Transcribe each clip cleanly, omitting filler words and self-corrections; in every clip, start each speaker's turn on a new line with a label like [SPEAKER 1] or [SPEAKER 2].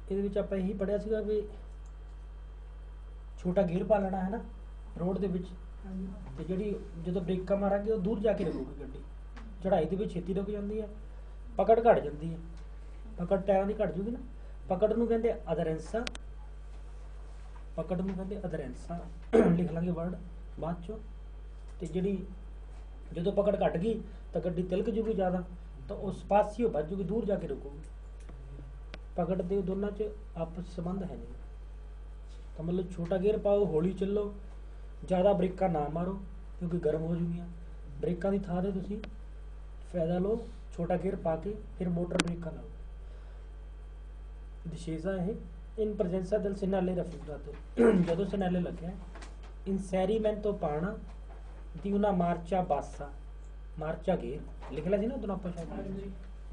[SPEAKER 1] ਇਹਦੇ ਵਿੱਚ ਆਪਾਂ ਇਹੀ ਪੜਿਆ ਸੀਗਾ ਵੀ ਛੋਟਾ ਗੇਅਰ ਪਾ ਲੈਣਾ ਹੈ ਨਾ ਰੋਡ ਦੇ ਵਿੱਚ, ਤੇ ਜਿਹੜੀ ਜਦੋਂ ਬ੍ਰੇਕਾਂ ਮਾਰਾਂਗੇ ਉਹ ਦੂਰ ਜਾ ਕੇ ਰੁਕੂਗੀ ਗੱਡੀ, ਚੜਾਈ ਦੇ ਵਿੱਚ ਛੇਤੀ ਰੁਕ ਜਾਂਦੀ ਹੈ, ਪਕੜ ਘਟ ਜਾਂਦੀ ਹੈ, ਪਕੜ ਟਾਇਰਾਂ ਦੀ ਘਟ ਜੂਗੀ ਨਾ। ਪਕੜ ਨੂੰ ਕਹਿੰਦੇ ਅਧਰੈਂਸਾ, ਪਕੜ ਨੂੰ ਕਹਿੰਦੇ ਅਧਰੈਂਸਾ, ਲਿਖ ਲਾਂਗੇ ਵਰਡ ਬਾਅਦ ਚੋਂ। ਤੇ ਜਿਹੜੀ ਜਦੋਂ ਪਕੜ ਘਟ ਗਈ ਤਾਂ ਗੱਡੀ ਤਿਲਕ ਜੂਗੀ ਜ਼ਿਆਦਾ, ਤਾਂ ਉਹ ਸਪਾਸੀਓ ਵੱਜ ਜੂਗੀ, ਦੂਰ ਜਾ ਕੇ ਰੁਕੂਗੀ। ਪਕੜ ਦੇ ਦੋਨਾਂ 'ਚ ਆਪਸ ਸੰਬੰਧ ਹੈ ਨਹੀਂ। ਤਾਂ ਮਤਲਬ ਛੋਟਾ ਗੇਅਰ ਪਾਓ, ਹੌਲੀ ਚੱਲੋ, ਜ਼ਿਆਦਾ ਬ੍ਰੇਕਾਂ ਨਾ ਮਾਰੋ ਕਿਉਂਕਿ ਗਰਮ ਹੋ ਜੂਗੀਆਂ। ਬ੍ਰੇਕਾਂ ਦੀ ਥਾਂ 'ਤੇ ਤੁਸੀਂ ਫਾਇਦਾ ਲਓ ਛੋਟਾ ਗੇਅਰ ਪਾ ਕੇ, ਫਿਰ ਮੋਟਰ ਬ੍ਰੇਕਾਂ ਲਾਓ। discesa è in presenza del segnale raffigurato ਜਦੋਂ segnale ਲੱਗਿਆ inserimento ਪਾਣਾ di una marcia bassa, marcia gear ਲਿਖ ਲਿਆ ਸੀ ਨਾ ਉਦੋਂ ਆਪਾਂ ਸ਼ਾਇਦ,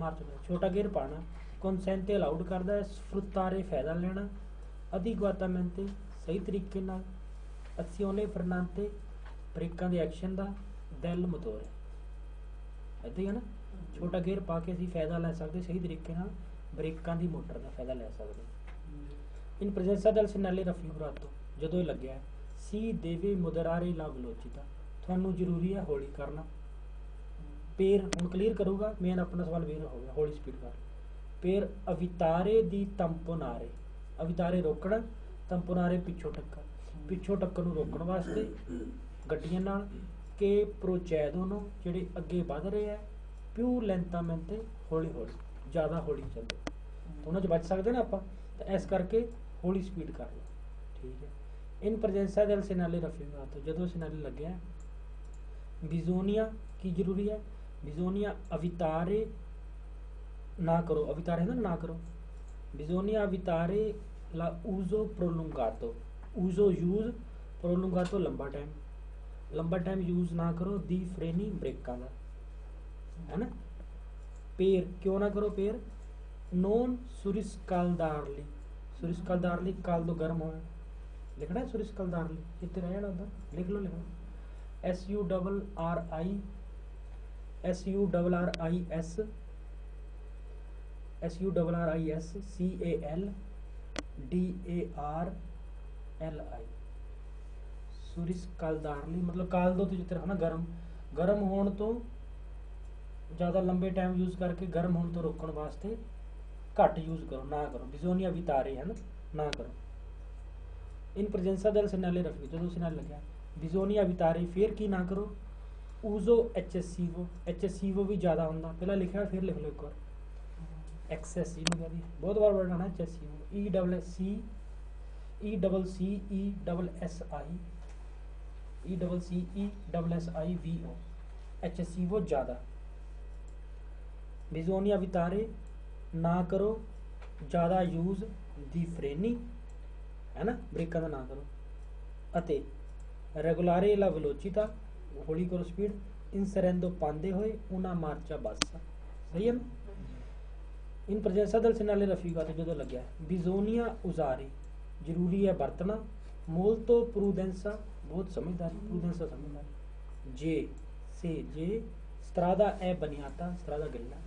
[SPEAKER 1] ਮਾਰਚਾ ਛੋਟਾ ਗੇਅਰ ਪਾਣਾ consente ਅਲਾਉਡ ਕਰਦਾ ਹੈ sfruttare ਫਾਇਦਾ ਲੈਣਾ adeguatamente ਸਹੀ ਤਰੀਕੇ ਨਾਲ azione frenante ਬ੍ਰੇਕਾਂ ਦੇ ਐਕਸ਼ਨ ਦਾ del motore ਇੱਦਾਂ ਹੀ ਹੈ ਨਾ। ਛੋਟਾ ਗੇਅਰ ਪਾ ਕੇ ਅਸੀਂ ਫਾਇਦਾ ਲੈ ਸਕਦੇ ਸਹੀ ਤਰੀਕੇ ਨਾਲ ਬ੍ਰੇਕਾਂ ਦੀ ਮੋਟਰ ਦਾ ਫਾਇਦਾ ਲੈ ਸਕਦੇ। ਇਨ ਪ੍ਰੈਜ਼ੈਂਸਾ del segnale raffigurato ਜਦੋਂ ਇਹ ਲੱਗਿਆ ਸੀ deve moderare la velocità ਤੁਹਾਨੂੰ ਜ਼ਰੂਰੀ ਹੈ ਹੌਲੀ ਕਰਨਾ। per ਹੁਣ ਕਲੀਅਰ ਕਰੂਗਾ ਮੇਨ ਆਪਣਾ ਸਵਾਲ ਵੇਰ ਹੋ ਗਿਆ ਹੌਲੀ ਸਪੀਡ ਕਰ। per evitare di tamponare evitare ਰੋਕਣਾ, tamponare ਪਿੱਛੋਂ ਟੱਕਰ ਨੂੰ ਰੋਕਣ ਵਾਸਤੇ ਗੱਡੀਆਂ ਨਾਲ ਕਿ procedono ਨੂੰ ਜਿਹੜੇ ਅੱਗੇ ਵੱਧ ਰਹੇ ਹੈ più lentamente ਹੌਲੀ ਹੌਲੀ ਜ਼ਿਆਦਾ ਹੌਲੀ ਚੱਲੋ ਤਾਂ ਉਹਨਾਂ 'ਚ ਬਚ ਸਕਦੇ ਨਾ ਆਪਾਂ, ਤਾਂ ਇਸ ਕਰਕੇ ਹੌਲੀ ਸਪੀਡ ਕਰ ਲਓ। ਠੀਕ ਹੈ। ਇਨ ਪ੍ਰੈਜ਼ੈਂਸਾ del segnale raffigurato ਜਦੋਂ segnale ਲੱਗਿਆ ਬਿਜ਼ੋਨੀਆ ਕੀ ਜ਼ਰੂਰੀ ਹੈ ਬਿਜ਼ੋਨੀਆ evitare ਨਾ ਕਰੋ, evitare ਨਾ ਕਰੋ, ਬਿਜ਼ੋਨੀਆ evitare la uso prolungato uso use prolungato ਲੰਬਾ ਟਾਈਮ ਯੂਜ਼ ਨਾ ਕਰੋ ਦੀ ਫਰੇਨੀ ਬ੍ਰੇਕਾਂ ਦਾ ਹੈ ਨਾ। ਪੇਰ ਕਿਉਂ ਨਾ ਕਰੋ ਪੇਰ ਨੋਨ ਸੁਰਿਸਕਾਲਦਾਰਲੀ ਕਾਲ ਤੋਂ ਗਰਮ ਹੋਇਆ ਲਿਖਣਾ ਸੁਰਿਸਕਾਲਦਾਰਲੀ ਕਿੱਥੇ ਰਹਿ ਜਾਣਾ ਉੱਧਰ ਲਿਖ ਲਓ SURRISCALDARLI ਸੁਰਿਸਕਾਲਦਾਰਲੀ ਮਤਲਬ ਕਾਲ ਦੋ ਜਿੱਥੇ ਹੈ ਨਾ ਗਰਮ ਹੋਣ ਤੋਂ ਜ਼ਿਆਦਾ ਲੰਬੇ ਟਾਈਮ ਯੂਜ਼ ਕਰਕੇ ਗਰਮ ਹੋਣ ਤੋਂ ਰੋਕਣ ਵਾਸਤੇ ਘੱਟ ਯੂਜ਼ ਕਰੋ ਨਾ ਕਰੋ। ਬਿਜ਼ੋਨੀਆ ਵਿਤਾਰੇ ਹੈ ਨਾ ਕਰੋ। ਇਨ ਪ੍ਰੈਜ਼ੈਂਸਾ del segnale raffigurato ਜਦੋਂ segnale ਲੱਗਿਆ ਬਿਜ਼ੋਨੀਆ ਵਿਤਾਰੇ ਫਿਰ ਕੀ ਨਾ ਕਰੋ uso eccessivo ਵੀ ਜ਼ਿਆਦਾ ਹੁੰਦਾ ਪਹਿਲਾਂ ਲਿਖਿਆ ਫਿਰ ਲਿਖ ਲਓ ਇੱਕ ਵਾਰ ਐਕਸੈਸਿਵ ਨੂੰ ਕਹਿੰਦੀ ਬਹੁਤ ਵਾਰ ਵਰਡ ਆਣਾ ਐਕਸੈਸਿਵ ECCESSIVO एचएससीवो ज़्यादा। बिजोनिया वितारे ना करो ज़्यादा यूज़ दी फ्रेनी है ना ब्रेਕਾਂ ਦਾ ना करो ਅਤੇ रेगुलारे ला वेलोचिटा हौली करो स्पीड इंसरेंदो पांदे होए una marcia bassa सही है ना। इन प्रजेंसा del segnale raffigurato ਜਦੋਂ ਲੱਗਿਆ बिजोनिया usare ਜ਼ਰੂਰੀ ਹੈ ਵਰਤਣਾ molto prudenza बहुत समझदारी प्रूडेंसा समझदारी जे strada è bagnata strada gilla।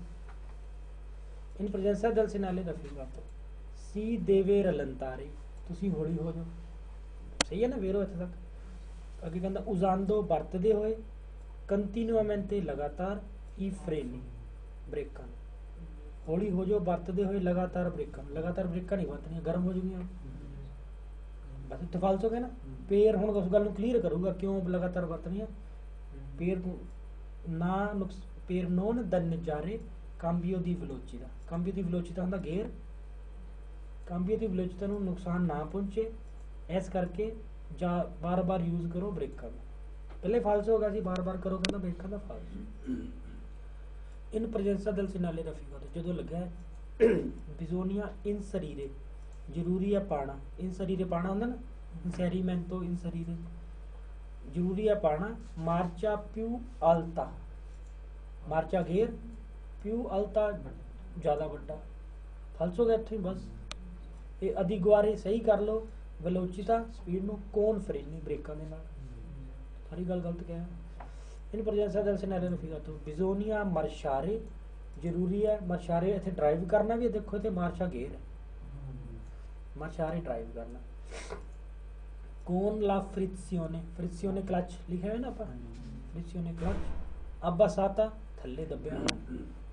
[SPEAKER 1] in presenza del segnale raffigurato si deve rallentare ਤੁਸੀਂ ਹੌਲੀ ਹੋ ਜਾਓ ਸਹੀ ਹੈ ਨਾ ਵੇਰੋ ਇੱਥੇ ਤੱਕ। ਅੱਗੇ ਕਹਿੰਦਾ usando ਵਰਤਦੇ ਹੋਏ continuamente ਲਗਾਤਾਰ i freni ਬ੍ਰੇਕਾਂ ਹੌਲੀ ਹੋ ਜਾਓ ਵਰਤਦੇ ਹੋਏ ਲਗਾਤਾਰ ਬ੍ਰੇਕਾਂ ਨਹੀਂ ਵਰਤਣੀਆਂ ਗਰਮ ਹੋ ਜੂਗੀਆਂ ਬਸ ਇੱਥੇ ਫਾਲਸ ਹੋ ਗਿਆ ਨਾ। ਪੇਰ ਹੁਣ ਉਸ ਗੱਲ ਨੂੰ ਕਲੀਅਰ ਕਰੂਗਾ ਕਿਉਂ ਲਗਾਤਾਰ ਵਰਤਣੀਆਂ ਪੇਰ non danneggiare cambio di velocità ਹੁੰਦਾ ਗੇਅਰ cambio di velocità ਨੂੰ ਨੁਕਸਾਨ ਨਾ ਪਹੁੰਚੇ ਇਸ ਕਰਕੇ ਜਾਂ ਬਾਰ-ਬਾਰ ਯੂਜ਼ ਕਰੋ ਬ੍ਰੇਕਾਂ ਦਾ। ਪਹਿਲੇ ਫਾਲਸ ਹੋ ਗਿਆ ਸੀ ਬਾਰ-ਬਾਰ ਕਰੋ ਕਹਿੰਦਾ ਬ੍ਰੇਕਾਂ ਦਾ ਫਾਲਸ। ਇਨ ਪ੍ਰੈਜ਼ੈਂਸਾ del segnale raffigurato ਜਦੋਂ ਲੱਗਾ ਬਿਜ਼ੋਨੀਆ inserire ਜ਼ਰੂਰੀ ਹੈ ਪਾਣਾ inserire ਪਾਣਾ ਹੁੰਦਾ ਨਾ inserimento inserire ਜ਼ਰੂਰੀ ਹੈ ਪਾਣਾ marcia più alta marcia gear più alta ਜ਼ਿਆਦਾ ਵੱਡਾ ਫਾਲਸ ਹੋ ਗਿਆ ਇੱਥੇ ਬਸ। ਇਹ ਅਧਿਗੁਆਰੇ ਸਹੀ ਕਰ ਲਓ velocità ਸਪੀਡ ਨੂੰ ਕੌਣ ਫਰੇਨੀ ਬ੍ਰੇਕਾਂ ਦੇ ਨਾਲ ਸਾਰੀ ਗੱਲ ਗਲਤ ਕਿਹਾ। ਇਨ ਪ੍ਰੈਜ਼ੈਂਸਾ del segnale raffigurato bisogna marciare ਜ਼ਰੂਰੀ ਹੈ marciare ਇੱਥੇ ਡਰਾਈਵ ਕਰਨਾ ਵੀ ਦੇਖੋ ਇੱਥੇ ਮਾਰਸ਼ਾ ਗੇਅਰ ਹੈ मार्चारे ड्राइव करना। कौन ला फ्रिक्सियोने, फ्रिक्सियोने क्लच लिखा है ना अपन, फ्रिक्सियोने क्लच, अब्बासाता थल्ले दबया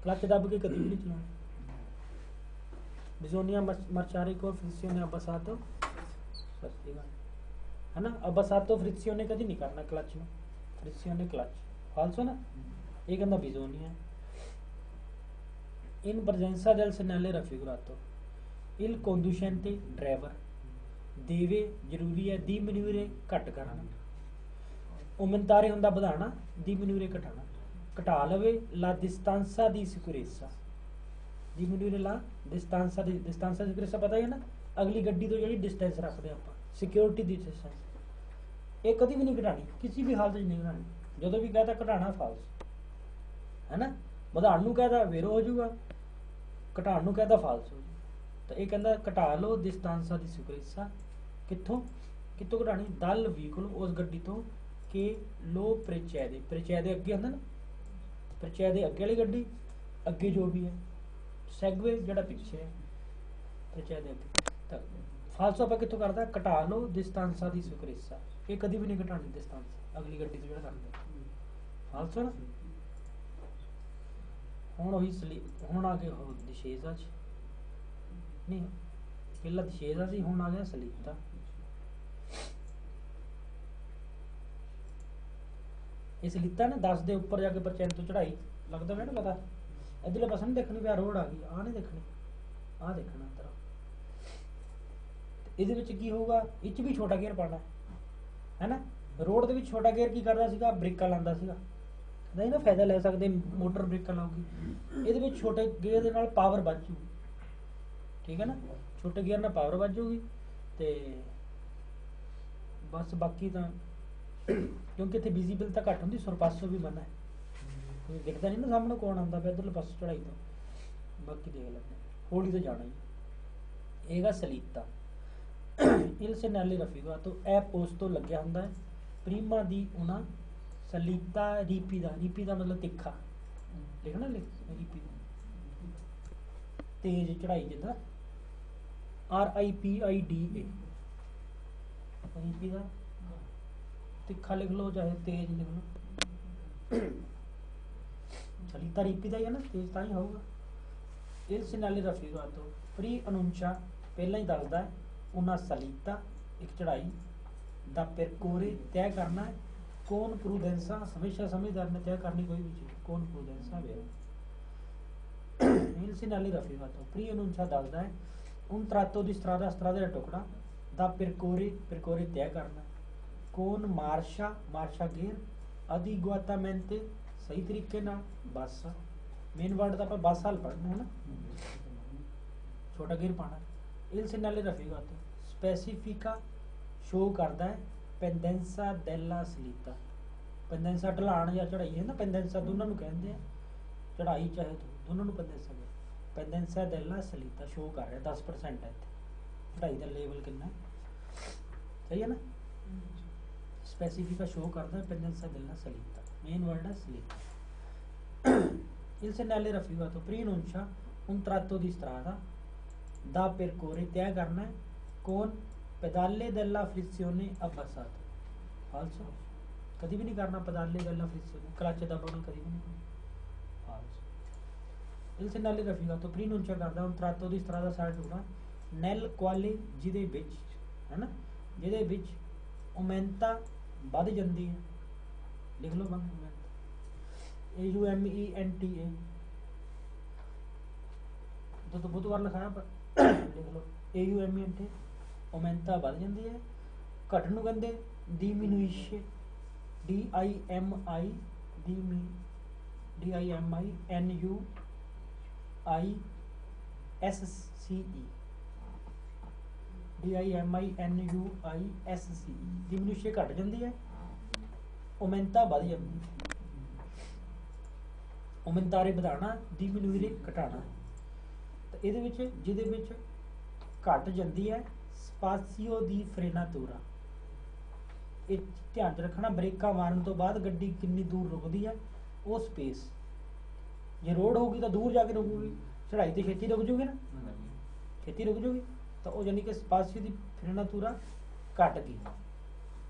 [SPEAKER 1] क्लच दब के कभी भी नहीं चलाना। बिजोनिया मार्चारे को फ्रिक्सियोने अब्बासातो है ना, अब्बासातो फ्रिक्सियोने कभी नहीं करना क्लच में, फ्रिक्सियोने क्लच फाल्सो ना, ये कहना बिजोनिया। इन प्रजेंसा del segnale raffigurato il conducente driver देवे जरूरी है diminuire घट करना, aumentare ਹੁੰਦਾ ਵਧਾਣਾ, diminuire ਘਟਾਣਾ, ਘਟਾ ਲਵੇ la distanza di sicurezza, diminuire la distanza di sicurezza पता ही है ना, अगली गड्डी तो ਜਿਹੜੀ डिस्टेंस ਰੱਖਦੇ ਆਪਾਂ सिक्योरिटी ਦੀ डिस्टेंस, ਇਹ ਕਦੀ ਵੀ ਨਹੀਂ ਘਟਾਣੀ, ਕਿਸੇ ਵੀ ਹਾਲਤ 'ਚ ਨਹੀਂ ਘਟਾਣੀ। ਜਦੋਂ ਵੀ ਕਹਤਾ ਘਟਾਣਾ ਫਾਲਸ ਹੈ ਨਾ, ਵਧਾਉਣ ਨੂੰ ਕਹਤਾ ਵੇਰੋ ਹੋ ਜਾਊਗਾ, ਘਟਾਉਣ ਨੂੰ ਕਹਤਾ ਫਾਲਸ ਹੋ ਜਾਊ। ਤਾਂ ਇਹ ਕਹਿੰਦਾ ਘਟਾ ਲਓ डिस्टेंसा di sicurezza, ਕਿੱਥੋਂ ਕਿੱਥੋਂ ਘਟਾਣੀ, ਦਲ ਵਹੀਕਲ ਉਸ ਗੱਡੀ ਤੋਂ ਕਿ ਲੋ ਪ੍ਰਚੈ ਦੇ ਅੱਗੇ ਹੁੰਦਾ ਨਾ, ਪ੍ਰਚੈ ਦੇ ਅੱਗੇ ਵਾਲੀ ਗੱਡੀ ਅੱਗੇ ਜੋ ਵੀ ਹੈ, ਸੈਗਵੇ ਜਿਹੜਾ ਪਿੱਛੇ ਹੈ ਪ੍ਰਚੈ ਦੇ ਅੱਗੇ। ਤਾਂ ਫਾਲਸੋ ਆਪਾਂ ਕਿੱਥੋਂ ਕਰਦਾ, ਘਟਾ ਲਓ डिस्टेंसा di sicurezza, ਇਹ ਕਦੀ ਵੀ ਨਹੀਂ ਘਟਾਣੀ डिस्टेंस ਅਗਲੀ ਗੱਡੀ ਤੋਂ ਜਿਹੜਾ ਕਰਦਾ ਫਾਲਸੋ ਨਾ। ਹੁਣ ਉਹੀ ਹੁਣ ਆ ਗਿਆ discesa 'ਚ ਨਹੀਂ, ਪਹਿਲਾਂ discesa ਸੀ, ਹੁਣ ਆ ਗਿਆ salita। ਇਹ salita ਨਾ 10 ਦੇ ਉੱਪਰ ਜਾ ਕੇ % ਤੋਂ ਚੜਾਈ ਲੱਗਦਾ ਹੈ ਨਾ ਪਤਾ, ਇਧਰਲੇ ਪਾਸੇ ਨਹੀਂ ਦੇਖਣੀ ਵੀ ਆ ਰੋਡ ਆ ਗਈ, ਆ ਨਹੀਂ ਦੇਖਣੀ, ਆ ਦੇਖਣਾ ਤੇਰਾ। ਇਹਦੇ ਵਿੱਚ ਕੀ ਹੋਊਗਾ, ਇਹ 'ਚ ਵੀ ਛੋਟਾ ਗੇਅਰ ਪਾਣਾ ਹੈ ਨਾ। ਰੋਡ ਦੇ ਵਿੱਚ ਛੋਟਾ ਗੇਅਰ ਕੀ ਕਰਦਾ ਸੀਗਾ, ਬ੍ਰੇਕਾਂ ਲਾਉਂਦਾ ਸੀਗਾ, ਨਹੀਂ ਨਾ ਫਾਇਦਾ ਲੈ ਸਕਦੇ, ਮੋਟਰ ਬ੍ਰੇਕਾਂ ਲਾਉਗੀ। ਇਹਦੇ ਵਿੱਚ ਛੋਟੇ ਗੇਅਰ ਦੇ ਨਾਲ ਪਾਵਰ ਵੱਧ ਜੂਗੀ, ਠੀਕ ਹੈ ਨਾ, ਛੋਟੇ ਗੇਅਰ ਨਾਲ ਪਾਵਰ ਵੱਧ ਜੂਗੀ। ਤੇ ਬਸ ਬਾਕੀ ਤਾਂ ਕਿਉਂਕਿ ਇੱਥੇ ਵਿਜ਼ੀਬਿਲਟੀ ਘੱਟ ਹੁੰਦੀ, ਸਰਪਾਸੋ ਵੀ ਮਨਾ ਹੈ, ਕੋਈ ਦਿਖਦਾ ਨਹੀਂ ਨਾ ਸਾਹਮਣੇ ਕੌਣ ਆਉਂਦਾ ਪਿਆ ਇੱਧਰਲੇ ਪਾਸੇ ਚੜਾਈ ਤੋਂ, ਬਾਕੀ ਦੇਖ ਲੈਂਦੇ ਹੌਲੀ ਤਾਂ ਜਾਣਾ ਹੀ। ਇਹਗਾ ਸਲੀਤਾ ਇਲ ਸੈਨਾਲੇ ਰਫੀਗਾਤੋ, ਇਹ ਪੋਸਟ ਤੋਂ ਲੱਗਿਆ ਹੁੰਦਾ ਹੈ ਪ੍ਰੀਮਾ ਦੀ ਉਹਨਾਂ ਸਲੀਤਾ ਰੀਪੀ ਦਾ ਮਤਲਬ ਤਿੱਖਾ ਲਿਖਣਾ, ਰੀਪੀ ਦਾ ਤੇਜ਼ ਚੜਾਈ ਜਿੱਦਾਂ RIPIDA, ਰੀਪੀ ਦਾ ਤਿੱਖਾ ਲਿਖ ਲਓ ਚਾਹੇ ਤੇਜ਼ ਲਿਖ ਲਓ, ਸਲੀਤਾ ਰੀਪੀ ਦਾ ਹੀ ਹੈ ਨਾ, ਤੇਜ਼ ਤਾਂ ਹੀ ਹੋਊਗਾ। ਇਲ ਸੈਨਾਲੇ ਰਫੀਗਾਤੋ ਪ੍ਰੀ ਅਨੁੰਚਾ ਪਹਿਲਾਂ ਹੀ ਦੱਸਦਾ ਹੈ, ਉਹਨਾਂ ਸਲੀਤਾ ਇੱਕ ਚੜਾਈ ਦਾ percorrere ਤੈਅ ਕਰਨਾ ਹੈ, कौन प्रूडेंसा हमेशा समझदार ने तय करनी कोई भी चीज, कौन प्रूडेंसा il segnale raffigurato प्री अनुंचा दसदा है un tratto di strada da टुकड़ा da percorrere तय करना, कौन मार्शा गेयर adeguatamente सही तरीके नाल बासा, मेन वर्ड दा ਆਪਾਂ बासा हल पढ़ना है ना, छोटा गेयर पाना। il segnale raffigurato specifica show करता है पेंडेंसा डेला सलीता, पेंडेंसा ढलान या चढ़ाई है ना, पेंडेंसा दोनों ਨੂੰ ਕਹਿੰਦੇ ਆ, चढ़ाई चाहे दोनों ਨੂੰ पेंडेंसा ਦੇ, पेंडेंसा डेला सलीता शो कर रहा है 10% है ਇੱਥੇ, चढ़ाई ਦਾ ਲੈਵਲ ਕਿੰਨਾ सही है ना, स्पेसिफिका शो करता है पेंडेंसा डेला सलीता, मेन वर्ड है सलीता। il segnale raffigurato preannuncia un tratto di strada da percorrere तय करना है, कौन pedale della frizione abbassata, falso, कभी भी नहीं करना pedale della frizione, क्लच दबाना कभी भी नहीं, falso। il segnale raffigurato preannuncia करदा un tratto di strada side टुकड़ा nel quale ਜਿਹਦੇ ਵਿੱਚ है ना, ਜਿਹਦੇ ਵਿੱਚ aumenta ਵੱਧ ਜਾਂਦੀ ਹੈ, ਲਿਖ ਲਓ ਬੰਦ AUMENTA, तो बुधवार लिखाया पर लिख लो AUMENTA, aumenta ਵੱਧ ਜਾਂਦੀ ਹੈ, ਘਟਣ ਨੂੰ ਕਹਿੰਦੇ diminuisce, DIMINUISCE, diminuisce ਘਟ ਜਾਂਦੀ ਹੈ, aumenta ਵੱਧ ਜਾਂਦੀ ਹੈ, aumentare ਵਧਾਉਣਾ, diminuire ਘਟਾਉਣਾ। ਤਾਂ ਇਹਦੇ ਵਿੱਚ ਜਿਹਦੇ ਵਿੱਚ ਘਟ ਜਾਂਦੀ ਹੈ ਸਪਾਸੀਓ ਦੀ ਫਰੇਨਾਤੂਰਾ, ਇਹ ਧਿਆਨ 'ਚ ਰੱਖਣਾ, ਬ੍ਰੇਕਾਂ ਮਾਰਨ ਤੋਂ ਬਾਅਦ ਗੱਡੀ ਕਿੰਨੀ ਦੂਰ ਰੁਕਦੀ ਹੈ ਉਹ ਸਪੇਸ, ਜੇ ਰੋਡ ਹੋਊਗੀ ਤਾਂ ਦੂਰ ਜਾ ਕੇ ਰੁਕੂਗੀ, ਚੜਾਈ ਤੇ ਛੇਤੀ ਰੁਕ ਜੂਗੀ ਨਾ, ਛੇਤੀ ਰੁਕ ਜੂਗੀ, ਤਾਂ ਉਹ ਯਾਨੀ ਕਿ ਸਪਾਸੀਓ ਦੀ ਫਿਰਨਾਤੂਰਾ ਘਟ ਗਈ,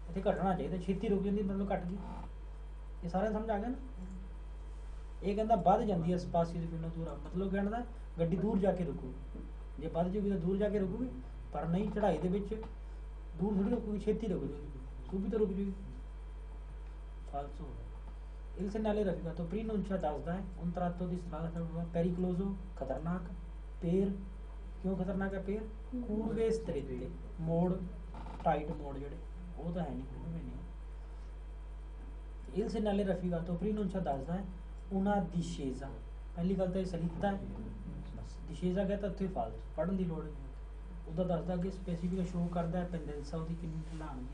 [SPEAKER 1] ਇੱਥੇ ਘਟਣਾ ਚਾਹੀਦਾ, ਛੇਤੀ ਰੁਕ ਜਾਂਦੀ ਮਤਲਬ ਘਟ ਗਈ। ਇਹ ਸਾਰਿਆਂ ਨੂੰ ਸਮਝ ਆ ਗਿਆ ਨਾ। ਇਹ ਕਹਿੰਦਾ ਵੱਧ ਜਾਂਦੀ ਹੈ ਸਪਾਸੀਓ ਦੀ ਫਿਰਨਾਤੂਰਾ, ਮਤਲਬ ਕਹਿੰਦਾ ਗੱਡੀ ਦੂਰ ਜਾ ਕੇ ਰੁਕੂਗੀ, ਜੇ ਵੱਧ ਜੂਗੀ ਤਾਂ ਦੂਰ ਜਾ ਕੇ ਰੁਕੂਗੀ, ਪਰ ਨਹੀਂ ਚੜ੍ਹਾਈ ਦੇ ਵਿੱਚ ਦੂਰ ਥੋੜੀ ਰੁਕੂਗੀ, ਛੇਤੀ ਰੁਕ ਜੂਗੀ, ਸੂਬੀ ਤਾਂ ਰੁਕ ਜੂਗੀ। ਫਾਲਸੋ il segnale raffigurato preannuncia ਦੱਸਦਾ ਹੈ un tratto di strada pericoloso ਖਤਰਨਾਕ। पेर क्यों खतरनाक है? पेर कूड़वे स्त्रेते मोड़, टाइट मोड़ ਜਿਹੜੇ ਉਹ ਤਾਂ ਹੈ ਨਹੀਂ, ਕੂੜਵੇ ਨਹੀਂ। il segnale raffigurato preannuncia ਦੱਸਦਾ ਹੈ una discesa, ਪਹਿਲੀ ਗੱਲ ਤਾਂ ਇਹ ਸਲੀਤਾ ਹੈ, ਬਸ discesa ਕਹਿੰਦਾ ਉੱਥੇ ਫਾਲਤੂ ਪੜ੍ਹਨ ਦੀ ਲੋੜ ਨਹੀਂ, ਉਹਦਾ ਦੱਸਦਾ ਕਿ ਸਪੈਸੀਫਿਕ ਸ਼ੋਅ ਕਰਦਾ ਹੈ ਪੈਂਡੈਂਸਾ ਉਹਦੀ ਕਿੰਨੀ ਢਲਾਣ ਦੀ।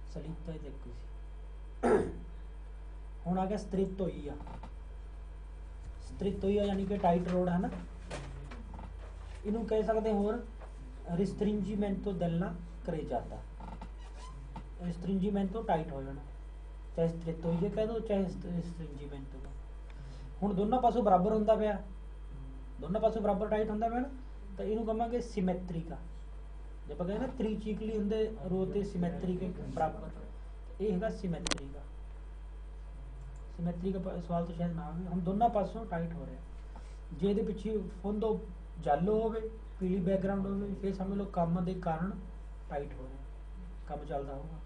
[SPEAKER 1] ਸਲੀਤਾ ਹੀ ਦੇਖੀ ਸੀ। ਹੁਣ ਆ ਗਿਆ ਸਟ੍ਰਿਟੋਈਆ। ਸਟ੍ਰਿਟੋਈਆ ਯਾਨੀ ਕਿ ਟਾਈਟ ਰੋਡ ਹੈ ਨਾ, ਇਹਨੂੰ ਕਹਿ ਸਕਦੇ ਹੋਰ ਰਿਸਟ੍ਰਿੰਜੀਮੈਂਟੋ ਦੈਲਾ ਕਰੇਜਾਤਾ, ਰਿਸਟ੍ਰਿੰਜੀਮੈਂਟੋ ਟਾਈਟ ਹੋ ਜਾਣਾ, ਚਾਹੇ ਸਟ੍ਰਿਟੋਈਆ ਕਹਿ ਦੋ ਚਾਹੇ ਰਿਸਟ੍ਰਿੰਜੀਮੈਂਟੋ। ਹੁਣ ਦੋਨਾਂ ਪਾਸੋਂ ਬਰਾਬਰ ਹੁੰਦਾ ਪਿਆ, ਦੋਨਾਂ ਪਾਸੋਂ ਬਰਾਬਰ ਟਾਈਟ ਹੁੰਦਾ ਪਿਆ ਨਾ, ਤਾਂ ਇਹਨੂੰ ਕਹਾਂਗੇ ਸਿਮੈਟ੍ਰਿਕਾ। ਜੇ ਆਪਾਂ ਕਹਿੰਦੇ ਨਾ ਤ੍ਰਿਚਿਕਲੀ ਹੁੰਦੇ ਰੋਡ ਤੇ ਸਿਮੈਟ੍ਰਿਕ ਬਰਾਬਰ, ਇਹ ਹੈਗਾ ਸਿਮੈਟ੍ਰਿਕਾ। ਸਿਮੈਟ੍ਰਿਕਾ ਸਵਾਲ ਤੋਂ ਸ਼ਾਇਦ ਨਾ ਆਵੇ। ਹੁਣ ਦੋਨਾਂ ਪਾਸੋਂ ਟਾਈਟ ਹੋ ਰਿਹਾ, ਜੇ ਇਹਦੇ ਪਿੱਛੇ ਫੁੰਦੋ ਜਾਲੋ ਹੋਵੇ, ਪੀਲੀ ਬੈਕਗਰਾਊਂਡ ਹੋਵੇ, ਫਿਰ ਸਮਝ ਲਓ ਕੰਮ ਦੇ ਕਾਰਨ ਟਾਈਟ ਹੋ ਰਿਹਾ, ਕੰਮ ਚੱਲਦਾ ਹੋਊਗਾ।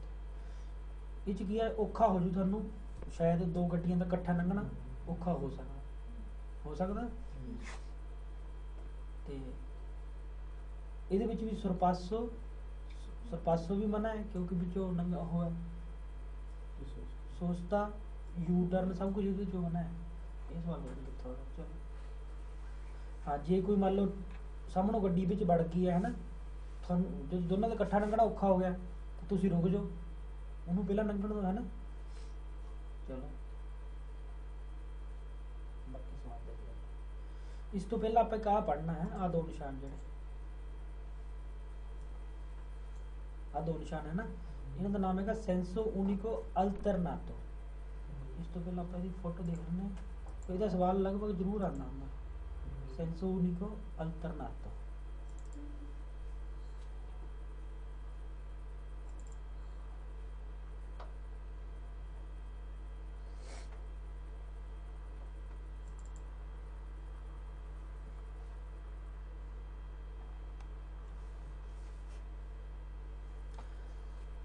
[SPEAKER 1] ਇਹ 'ਚ ਕੀ ਹੈ, ਔਖਾ ਹੋ ਜੂ ਤੁਹਾਨੂੰ, ਸ਼ਾਇਦ ਦੋ ਗੱਡੀਆਂ ਦਾ ਇਕੱਠਾ ਲੰਘਣਾ ਔਖਾ ਹੋ ਸਕਦਾ। ਤੇ ਇਹਦੇ ਵਿੱਚ ਵੀ ਸਰਪਾਸੋ ਵੀ ਮਨਾ ਹੈ, ਕਿਉਂਕਿ ਵਿੱਚੋਂ ਨੰਗਾ ਹੋਇਆ ਸੋਚਤਾ ਯੂ ਟਰਨ ਸਭ ਕੁਝ ਇਹਦੇ ਚੋਂ ਮਨਾ ਹੈ। ਇਹ ਸਵਾਲ ਕਿੱਥੋਂ? ਚਲੋ ਹਾਂ, ਜੇ ਕੋਈ ਮੰਨ ਲਓ ਸਾਹਮਣੋਂ ਗੱਡੀ ਵਿੱਚ ਵੜ ਗਈ ਹੈ ਨਾ, ਤੁਹਾਨੂੰ ਜਦੋਂ ਦੋਨਾਂ ਦਾ ਇਕੱਠਾ ਲੰਘਣਾ ਔਖਾ ਹੋ ਗਿਆ ਤਾਂ ਤੁਸੀਂ ਰੁਕ ਜਾਓ, ਉਹਨੂੰ ਪਹਿਲਾਂ ਲੰਘਣ ਦਿਓ, ਹੈ ਨਾ। ਚਲੋ ਬਾਕੀ ਸਵਾਲ ਦੇਖ ਲਓ। ਇਸ ਤੋਂ ਪਹਿਲਾਂ ਆਪਾਂ ਕਾ ਪੜ੍ਹਨਾ ਹੈ, ਆਹ ਦੋ ਨਿਸ਼ਾਨ ਜਿਹੜੇ ਆਹ ਦੋ ਨਿਸ਼ਾਨ ਹੈ ਨਾ, ਇਹਨਾਂ ਦਾ ਨਾਮ ਹੈਗਾ ਸੈਂਸੋ ਊਨਿਕੋ ਅਲਟਰਨਾਟੋ। ਇਸ ਤੋਂ ਪਹਿਲਾਂ ਆਪਾਂ ਇਹਦੀ ਫੋਟੋ ਦੇਖ ਲੈਂਦੇ ਹਾਂ, ਇਹਦਾ ਸਵਾਲ ਲਗਭਗ ਜ਼ਰੂਰ ਆਉਂਦਾ ਹੁੰਦਾ, ਸੈਂਸੋ ਊਨਿਕੋ ਅਲਟਰਨਾਟੋ।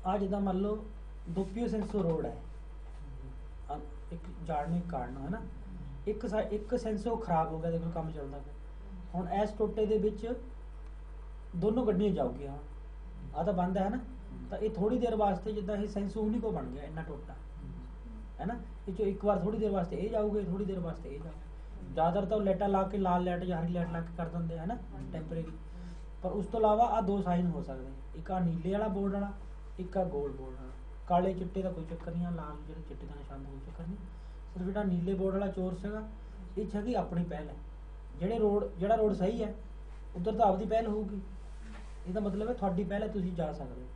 [SPEAKER 1] ਆ ਜਿੱਦਾਂ ਮੰਨ ਲਓ ਦੋਪੀਓ ਸੈਂਸੋ ਰੋਡ ਹੈ, ਇੱਕ ਜਾੜ ਨੂੰ ਇੱਕ ਕਾੜਨ ਹੈ ਨਾ, ਇੱਕ ਸੈਂਸੋ ਖਰਾਬ ਹੋ ਗਿਆ, ਦੇਖੋ ਕੰਮ ਚੱਲਦਾ ਪਿਆ। ਹੁਣ ਇਸ ਟੋਟੇ ਦੇ ਵਿੱਚ ਦੋਨੋਂ ਗੱਡੀਆਂ ਜਾਊਗੀਆਂ, ਆਹ ਤਾਂ ਬੰਦ ਹੈ ਨਾ, ਤਾਂ ਇਹ ਥੋੜੀ ਦੇਰ ਵਾਸਤੇ ਜਿੱਦਾਂ ਇਹ ਸੈਂਸੋ ਊਨਿਕੋ ਬਣ ਗਿਆ, ਇੰਨਾ ਟੋਟਾ ਹੈ ਨਾ, ਇਹ ਚੋਂ ਇੱਕ ਵਾਰ ਥੋੜੀ ਦੇਰ ਵਾਸਤੇ ਇਹ ਜਾਊਗੇ, ਥੋੜੀ ਦੇਰ ਵਾਸਤੇ ਇਹ ਜਾਊਗੇ। ਜ਼ਿਆਦਾਤਰ ਤਾਂ ਲਾਈਟਾਂ ਲਾ ਕੇ, ਲਾਲ ਲਾਈਟ ਜਾਂ ਹਰੀ ਲਾਈਟ ਲਾ ਕੇ ਕਰ ਦਿੰਦੇ ਹੈ ਨਾ ਟੈਂਪਰੇਰੀ, ਪਰ ਉਸ ਤੋਂ ਇਲਾਵਾ ਆਹ ਦੋ ਸਾਈਨ ਹੋ ਸਕਦੇ, ਇੱਕ ਆ ਨੀਲੇ ਵਾਲਾ ਬੋਰਡ ਵਾਲਾ, ਇੱਕ ਆ ਗੋਲ ਬੋਰਡ ਵਾਲਾ। ਕਾਲੇ ਚਿੱਟੇ ਦਾ ਕੋਈ ਚੱਕਰ ਨਹੀਂ, ਲਾਲ ਜਿਹੜੇ ਚਿੱਟੇ ਦਾ ਨਿਸ਼ਾਨ ਦਾ ਕੋਈ ਚੱਕਰ ਨਹੀਂ, ਸਿਰਫ ਜਿਹੜਾ ਨੀਲੇ ਬੋਰਡ ਵਾਲਾ ਚੋਰਸ ਹੈਗਾ, ਇਹ 'ਚ ਹੈਗੀ ਆਪਣੀ ਪਹਿਲ ਹੈ। ਜਿਹੜਾ ਰੋਡ ਸਹੀ ਹੈ ਉੱਧਰ ਤਾਂ ਆਪਦੀ ਪਹਿਲ ਹੋਊਗੀ, ਇਹਦਾ ਮਤਲਬ ਹੈ ਤੁਹਾਡੀ ਪਹਿਲ ਹੈ, ਤੁਸੀਂ ਜਾ ਸਕਦੇ ਹੋ।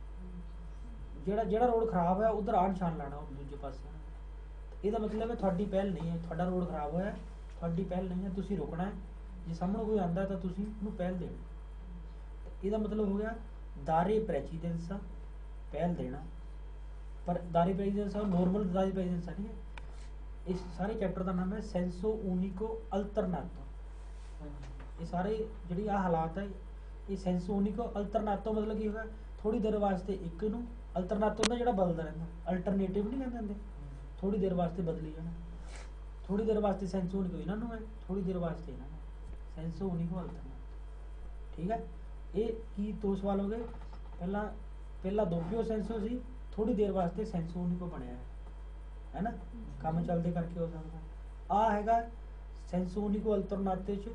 [SPEAKER 1] ਜਿਹੜਾ ਰੋਡ ਖਰਾਬ ਹੈ ਉੱਧਰ ਆ ਨਿਸ਼ਾਨ ਲਾਣਾ ਦੂਜੇ ਪਾਸੇ, ਇਹਦਾ ਮਤਲਬ ਹੈ ਤੁਹਾਡੀ ਪਹਿਲ ਨਹੀਂ ਹੈ, ਤੁਹਾਡਾ ਰੋਡ ਖਰਾਬ ਹੋਇਆ, ਤੁਹਾਡੀ ਪਹਿਲ ਨਹੀਂ ਹੈ, ਤੁਸੀਂ ਰੁਕਣਾ ਹੈ। ਜੇ ਸਾਹਮਣੇ ਕੋਈ ਆਉਂਦਾ ਤਾਂ ਤੁਸੀਂ ਉਹਨੂੰ ਪਹਿਲ ਦੇਣੀ, ਇਹਦਾ ਮਤਲਬ ਹੋ ਗਿਆ ਦਾਰੇ ਪ੍ਰੈਸੀਡੈਂਸਾ, ਪਹਿਲ ਦੇਣਾ। ਪਰ ਦਾਰੇ ਪ੍ਰੈਸੀਡੈਂਸਾ ਨੋਰਮਲ ਦਾਰੇ ਪ੍ਰੈਸੀਡੈਂਸਾ ਨਹੀਂ ਹੈ। ਇਸ ਸਾਰੇ ਚੈप्टर ਦਾ ਨਾਮ ਹੈ ਸੈਂਸੋ ਊਨਿਕੋ ਅਲਟਰਨਾਟੋ। ਇਹ ਸਾਰੇ ਜਿਹੜੀ ਆ ਹਾਲਾਤ ਹੈ, ਇਹ ਸੈਂਸੋ ਊਨਿਕੋ ਅਲਟਰਨਾਟੋ ਮਤਲਬ ਕੀ ਹੋਗਾ, ਥੋੜੀ ਦੇਰ ਵਾਸਤੇ ਇੱਕ ਨੂੰ, ਅਲਟਰਨਾਟੋ ਦਾ ਜਿਹੜਾ ਬਦਲਦਾ ਰਹਿੰਦਾ, ਅਲਟਰਨੇਟਿਵ ਨਹੀਂ ਕਹਿੰਦੇ ਹੁੰਦੇ, ਥੋੜੀ ਦੇਰ ਵਾਸਤੇ ਬਦਲੀ ਜਾਣਾ। ਥੋੜੀ ਦੇਰ ਵਾਸਤੇ ਸੈਂਸੋ ਊਨਿਕੋ ਇਹਨਾਂ ਨੂੰ ਹੈ, ਥੋੜੀ ਦੇਰ ਵਾਸਤੇ ਇਹਨਾਂ ਨੂੰ, ਸੈਂਸੋ ਊਨਿਕੋ ਅਲਟਰਨਾਟੋ। ਠੀਕ ਹੈ, ਇਹ ਕੀ ਦੋ ਸਵਾਲ ਹੋ ਗਏ। ਪਹਿਲਾ ਦੋਪੀਓ ਸੈਂਸੋ ਸੀ, ਥੋੜੀ ਦੇਰ ਵਾਸਤੇ ਸੈਂਸੋ ਊਨਿਕੋ ਬਣਿਆ ਹੈ ਨਾ, ਕੰਮ ਚੱਲਦੇ ਕਰਕੇ ਹੋ ਸਕਦਾ। ਆ ਹੈਗਾ ਸੈਂਸੋ ਊਨਿਕੋ ਅਲਟਰਨਾਟੋ 'ਚ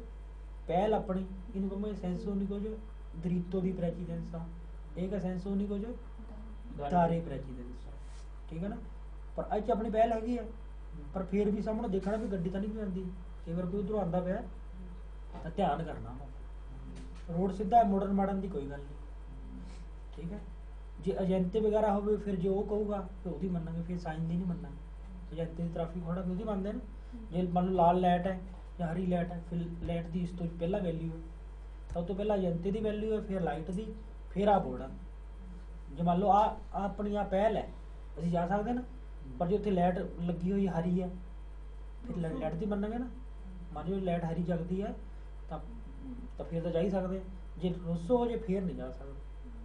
[SPEAKER 1] ਪਹਿਲ ਆਪਣੀ, ਇਹਨੂੰ ਕਹਾਂਗੇ ਸੈਂਸੋ ਊਨਿਕੋ 'ਚ ਦ੍ਰਿਤੋ ਦੀ ਪ੍ਰੈਸੀਡੈਂਸਾ, ਇਹ ਹੈ ਸੈਂਸੋ ਊਨਿਕੋ 'ਚ ਦਾਰੇ ਪ੍ਰੈਸੀਡੈਂਸਾ। ਠੀਕ ਹੈ ਨਾ, ਪਰ ਅੱਜ ਆਪਣੀ ਪਹਿਲ ਹੈਗੀ ਹੈ, ਪਰ ਫਿਰ ਵੀ ਸਾਹਮਣੇ ਦੇਖਣਾ ਵੀ ਗੱਡੀ ਤਾਂ ਨਹੀਂ ਆਉਂਦੀ, ਕਈ ਵਾਰ ਕੋਈ ਉੱਧਰੋਂ ਆਉਂਦਾ ਪਿਆ ਤਾਂ ਧਿਆਨ ਕਰਨਾ। ਰੋਡ ਸਿੱਧਾ ਮੁੜਨ ਮਾੜਨ ਦੀ ਕੋਈ ਗੱਲ ਨਹੀਂ। ਠੀਕ ਹੈ, ਜੇ ਏਜੰਤੇ ਵਗੈਰਾ ਹੋਵੇ ਫਿਰ ਜੇ ਉਹ ਕਹੂਗਾ ਫਿਰ ਉਹਦੀ ਮੰਨਾਂਗੇ, ਫਿਰ ਸਾਈਨ ਦੀ ਨਹੀਂ ਮੰਨਾਂਗੇ। ਏਜੰਤੇ ਦੀ ਟ੍ਰੈਫਿਕ ਖੜਾ ਫਿਰ ਉਹਦੀ ਮੰਨਦੇ ਨੇ। ਜੇ ਮੰਨ ਲਓ ਲਾਲ ਲਾਈਟ ਹੈ ਜਾਂ ਹਰੀ ਲਾਈਟ ਹੈ, ਫਿਰ ਲਾਈਟ ਦੀ ਇਸ ਤੋਂ ਪਹਿਲਾਂ ਵੈਲਿਊ ਹੈ, ਸਭ ਤੋਂ ਪਹਿਲਾਂ ਏਜੰਤੇ ਦੀ ਵੈਲਿਊ ਹੈ, ਫਿਰ ਲਾਈਟ ਦੀ, ਫਿਰ ਆ ਬੋਰਡ। ਜੇ ਮੰਨ ਲਓ ਆ ਆਪਣੀ ਆ ਪਹਿਲ ਹੈ, ਅਸੀਂ ਜਾ ਸਕਦੇ ਨਾ, ਪਰ ਜੇ ਉੱਥੇ ਲਾਈਟ ਲੱਗੀ ਹੋਈ ਹਰੀ ਹੈ ਫਿਰ ਲਾਈਟ ਦੀ ਮੰਨਾਂਗੇ ਨਾ। ਮੰਨ ਲਓ ਲਾਈਟ ਹਰੀ ਜਗਦੀ ਹੈ ਤਾਂ ਫਿਰ ਤਾਂ ਜਾ ਹੀ ਸਕਦੇ, ਜੇ ਰੋਸੋ ਹੋ ਜੇ ਫਿਰ ਨਹੀਂ ਜਾ ਸਕਦੇ,